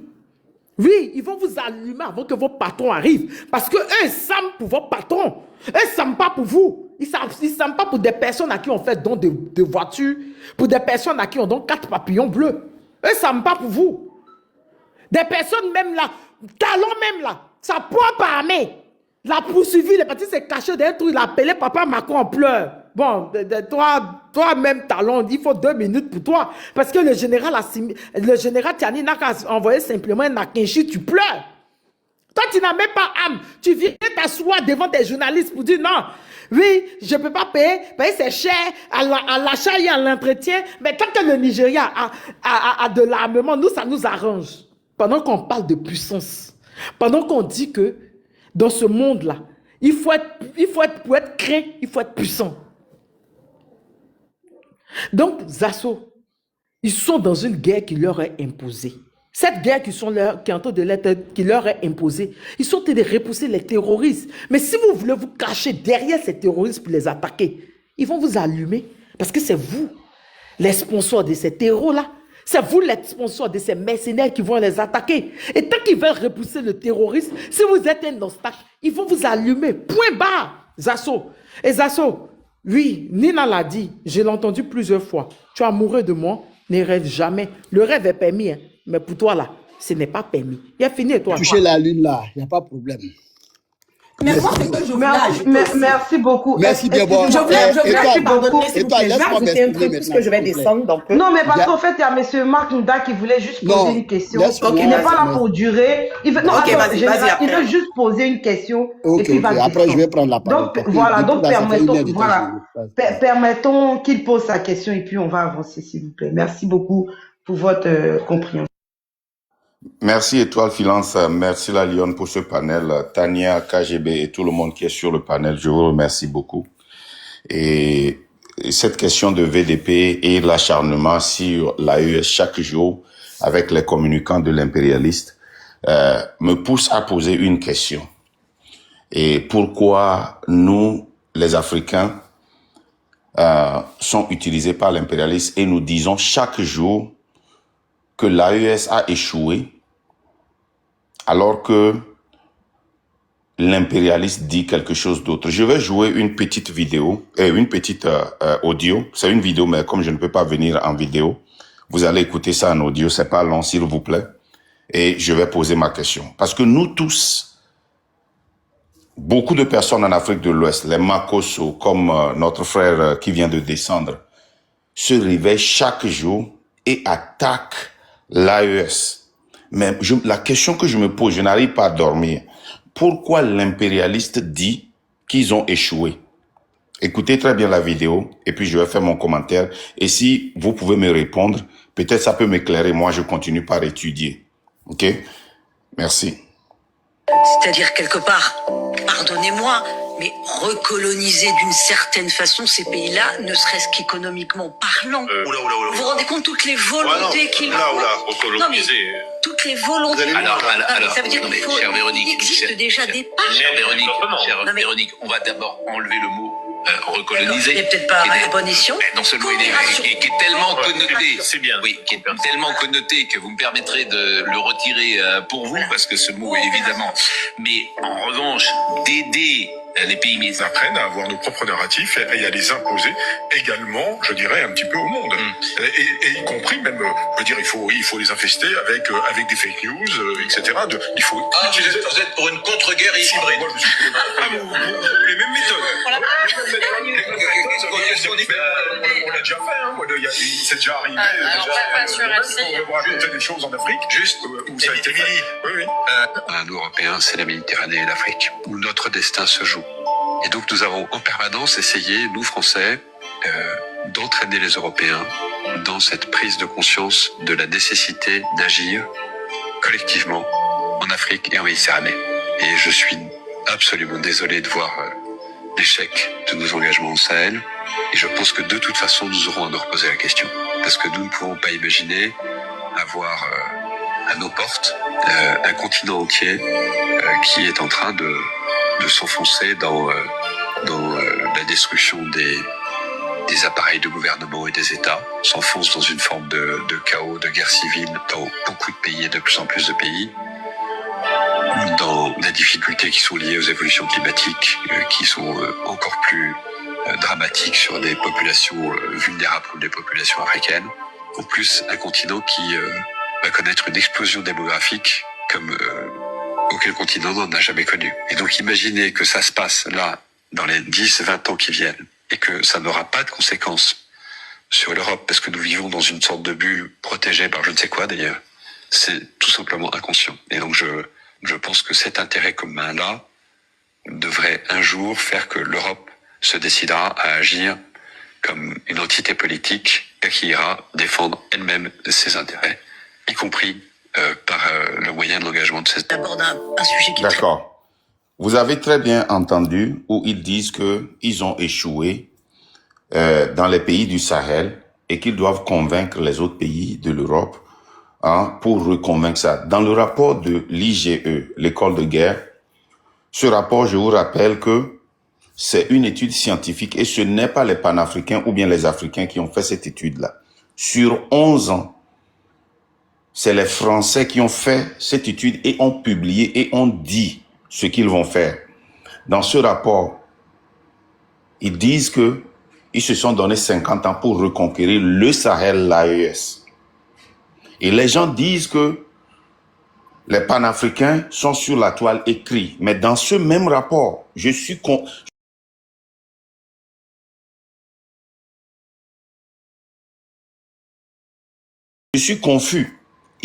Oui, ils vont vous allumer avant que vos patrons arrivent. Parce qu'eux, ils s'aiment pour vos patrons. Eux, ils ne s'aiment pas pour vous. Ils ne s'aiment pas pour des personnes à qui on fait don de voitures, pour des personnes à qui on donne 4 papillons bleus. Eux, ils ne s'aiment pas pour vous. Des personnes même là, talons même là, sa propre armée l'a poursuivi, le petit s'est caché derrière tout, il a appelé papa Macron en pleurs. Bon, toi-même, Talon, il faut 2 minutes pour toi. Parce que le général Tiani n'a qu'à envoyer simplement un Akinchi, tu pleures. Toi, tu n'as même pas âme. Tu viens t'asseoir devant des journalistes pour dire non. Oui, je ne peux pas payer c'est cher à l'achat et à l'entretien. Mais tant que le Nigeria a de l'armement, nous, ça nous arrange. Pendant qu'on parle de puissance, pendant qu'on dit que dans ce monde-là, pour être craint, il faut être puissant. Donc, Zasso, ils sont dans une guerre qui leur est imposée. Cette guerre qui est en train de l'être, qui leur est imposée, ils sont en train de repousser les terroristes. Mais si vous voulez vous cacher derrière ces terroristes pour les attaquer, ils vont vous allumer. Parce que c'est vous, les sponsors de ces terroristes-là. C'est vous les sponsors de ces mercenaires qui vont les attaquer. Et tant qu'ils veulent repousser le terrorisme, si vous êtes un obstacle, ils vont vous allumer. Point barre, Zasso. Et Zasso, oui, Nina l'a dit, je l'ai entendu plusieurs fois. Tu es amoureux de moi, ne rêve jamais. Le rêve est permis, hein, mais pour toi là, ce n'est pas permis. Il a fini, toi. Toucher la lune là, il n'y a pas de problème. Mais moi, c'est que je voulais merci beaucoup. Merci bien. Bon. Je voulais pardonner, s'il vous plaît. Laisse-moi m'exprimer puisque je vais descendre. Donc, non, mais parce qu'en fait, il y a M. Marc Nda qui voulait juste poser une question. Il n'est pas là pour durer. Il veut, non, okay, attends, il veut juste poser une question. Et puis après, je vais prendre la parole. Donc, voilà, permettons qu'il pose sa question et puis on va avancer, s'il vous plaît. Merci beaucoup pour votre compréhension. Merci Étoile Filance, merci la Lyon pour ce panel, Tania, KGB et tout le monde qui est sur le panel, je vous remercie beaucoup. Et cette question de VDP et l'acharnement sur l'AES chaque jour avec les communicants de l'impérialiste, me pousse à poser une question. Et pourquoi nous, les Africains, sont utilisés par l'impérialiste et nous disons chaque jour que l'AES a échoué alors que l'impérialiste dit quelque chose d'autre. Je vais jouer une petite vidéo, une petite audio. C'est une vidéo, mais comme je ne peux pas venir en vidéo, vous allez écouter ça en audio. C'est pas long, s'il vous plaît. Et je vais poser ma question. Parce que nous tous, beaucoup de personnes en Afrique de l'Ouest, les Makosso, comme notre frère qui vient de descendre, se réveillent chaque jour et attaquent l'AES. Mais la question que je me pose, je n'arrive pas à dormir. Pourquoi l'impérialiste dit qu'ils ont échoué? Écoutez très bien la vidéo et puis je vais faire mon commentaire. Et si vous pouvez me répondre, peut-être ça peut m'éclairer. Moi, je continue par étudier. OK? Merci. C'est-à-dire quelque part, pardonnez-moi, mais recoloniser d'une certaine façon ces pays-là, ne serait-ce qu'économiquement parlant. Vous vous rendez compte toutes les volontés qu'ils ont? Non mais toutes les volontés. Alors, ça veut dire qu'il faut. Chère Véronique, il existe déjà des pas. Chère Véronique, on va d'abord enlever le mot recoloniser. Il n'est peut-être pas à bon escient. Non seulement il est qui est tellement connoté, c'est bien. Oui, qui est tellement connoté que vous me permettrez de le retirer pour vous, parce que ce mot est évidemment. Mais en revanche, d'aider les pays mais apprennent à avoir nos propres narratifs et à les imposer également, je dirais, un petit peu au monde. Et y compris même, je veux dire, il faut les infester avec des fake news, etc. Il faut utiliser... vous êtes pour une contre-guerre hybride. Moi, je suis pour les mêmes méthodes. On l'a déjà fait, hein. C'est déjà arrivé. On va raconter des choses en Afrique, juste où ça a été fait. Oui. Nous, Européens, c'est la Méditerranée et l'Afrique, où notre destin se joue. Et donc nous avons en permanence essayé, nous Français, d'entraîner les Européens dans cette prise de conscience de la nécessité d'agir collectivement en Afrique et en Méditerranée. Et je suis absolument désolé de voir l'échec de nos engagements au Sahel. Et je pense que de toute façon, nous aurons à nous reposer la question. Parce que nous ne pouvons pas imaginer avoir à nos portes un continent entier qui est en train de s'enfoncer dans la destruction des appareils de gouvernement et des États, s'enfonce dans une forme de chaos, de guerre civile dans beaucoup de pays et de plus en plus de pays, dans des difficultés qui sont liées aux évolutions climatiques, qui sont encore plus dramatiques sur des populations vulnérables comme les populations africaines. En plus, un continent qui va connaître une explosion démographique comme auquel continent n'en a jamais connu. Et donc imaginez que ça se passe là, dans les 10-20 ans qui viennent, et que ça n'aura pas de conséquences sur l'Europe, parce que nous vivons dans une sorte de bulle protégée par je ne sais quoi d'ailleurs. C'est tout simplement inconscient. Et donc je pense que cet intérêt commun-là devrait un jour faire que l'Europe se décidera à agir comme une entité politique qui ira défendre elle-même ses intérêts, y compris par le moyen de l'engagement de ces... D'abord un sujet qui... D'accord. Vous avez très bien entendu où ils disent qu'ils ont échoué dans les pays du Sahel et qu'ils doivent convaincre les autres pays de l'Europe pour reconvaincre ça. Dans le rapport de l'IGE, l'école de guerre, ce rapport, je vous rappelle que c'est une étude scientifique et ce n'est pas les panafricains ou bien les Africains qui ont fait cette étude-là. Sur 11 ans, c'est les Français qui ont fait cette étude et ont publié et ont dit ce qu'ils vont faire. Dans ce rapport, ils disent que ils se sont donné 50 ans pour reconquérir le Sahel, l'AES. Et les gens disent que les panafricains sont sur la toile écrit. Mais dans ce même rapport, je suis confus.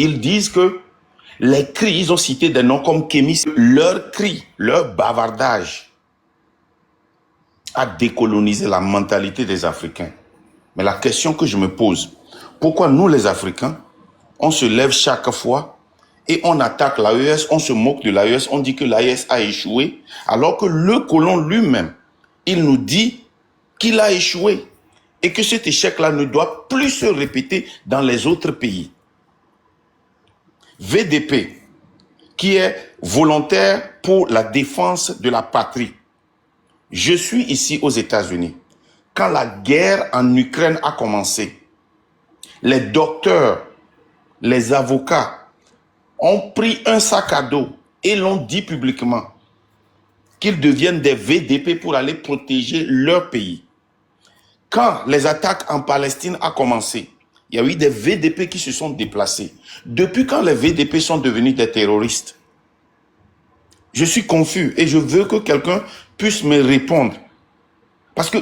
Ils disent que les cris, ils ont cité des noms comme Kémis. Leur cri, leur bavardage a décolonisé la mentalité des Africains. Mais la question que je me pose, pourquoi nous les Africains, on se lève chaque fois et on attaque l'AES, on se moque de l'AES, on dit que l'AES a échoué, alors que le colon lui-même, il nous dit qu'il a échoué et que cet échec-là ne doit plus se répéter dans les autres pays. VDP, qui est volontaire pour la défense de la patrie. Je suis ici aux États-Unis. Quand la guerre en Ukraine a commencé, les docteurs, les avocats ont pris un sac à dos et l'ont dit publiquement qu'ils deviennent des VDP pour aller protéger leur pays. Quand les attaques en Palestine ont commencé, il y a eu des VDP qui se sont déplacés. Depuis quand les VDP sont devenus des terroristes? Je suis confus et je veux que quelqu'un puisse me répondre. Parce que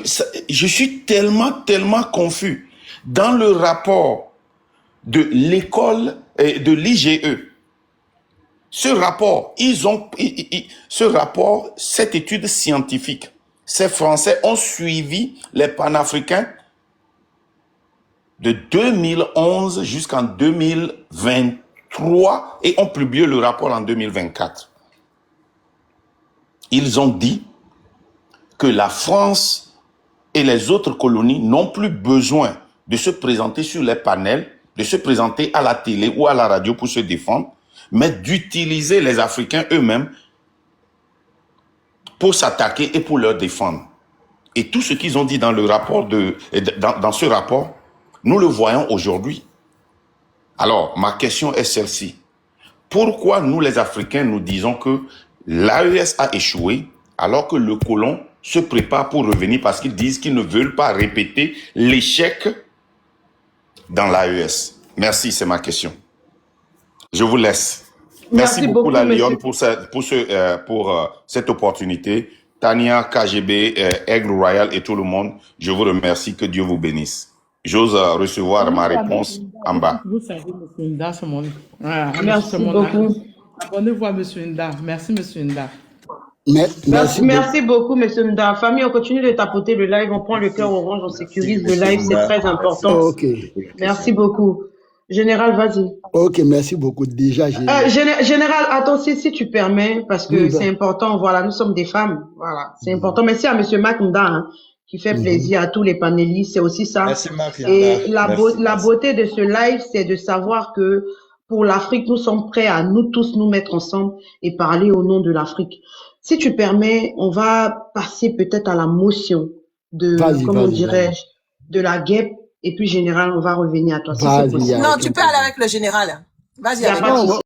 je suis tellement confus. Dans le rapport de l'école, de l'IGE, ce rapport, cette étude scientifique, ces Français ont suivi les panafricains de 2011 jusqu'en 2023 et ont publié le rapport en 2024. Ils ont dit que la France et les autres colonies n'ont plus besoin de se présenter sur les panels, de se présenter à la télé ou à la radio pour se défendre, mais d'utiliser les Africains eux-mêmes pour s'attaquer et pour leur défendre. Et tout ce qu'ils ont dit dans le rapport dans ce rapport, nous le voyons aujourd'hui. Alors, ma question est celle-ci. Pourquoi nous, les Africains, nous disons que l'AES a échoué alors que le colon se prépare pour revenir parce qu'ils disent qu'ils ne veulent pas répéter l'échec dans l'AES? Merci, c'est ma question. Je vous laisse. Merci beaucoup, la Lyon, pour cette opportunité. Tania, KGB, Aigle Royal et tout le monde, je vous remercie. Que Dieu vous bénisse. J'ose recevoir ma réponse en bas. Vous savez, M. Nda, c'est mon... Merci beaucoup. Abonnez-vous à M. Nda. Merci, M. Nda. Merci beaucoup, M. Nda. Famille, on continue de tapoter le live. On prend le cœur orange, on sécurise le live. C'est très important. Ok. Merci beaucoup. Général, vas-y. Ok, merci beaucoup. Déjà, Général, attends, si tu permets, parce que c'est important. Voilà, nous sommes des femmes. Voilà, c'est important. Merci à M. Makunda, hein, qui fait plaisir à tous les panélistes. C'est aussi ça. Merci, Marc. Et la beauté de ce live, c'est de savoir que pour l'Afrique, nous sommes prêts à nous tous nous mettre ensemble et parler au nom de l'Afrique. Si tu permets, on va passer peut-être à la motion de, comment dirais-je, de la guêpe. Et puis, général, on va revenir à toi. Si c'est possible. Non, tu peux aller avec le général. Vas-y avec lui.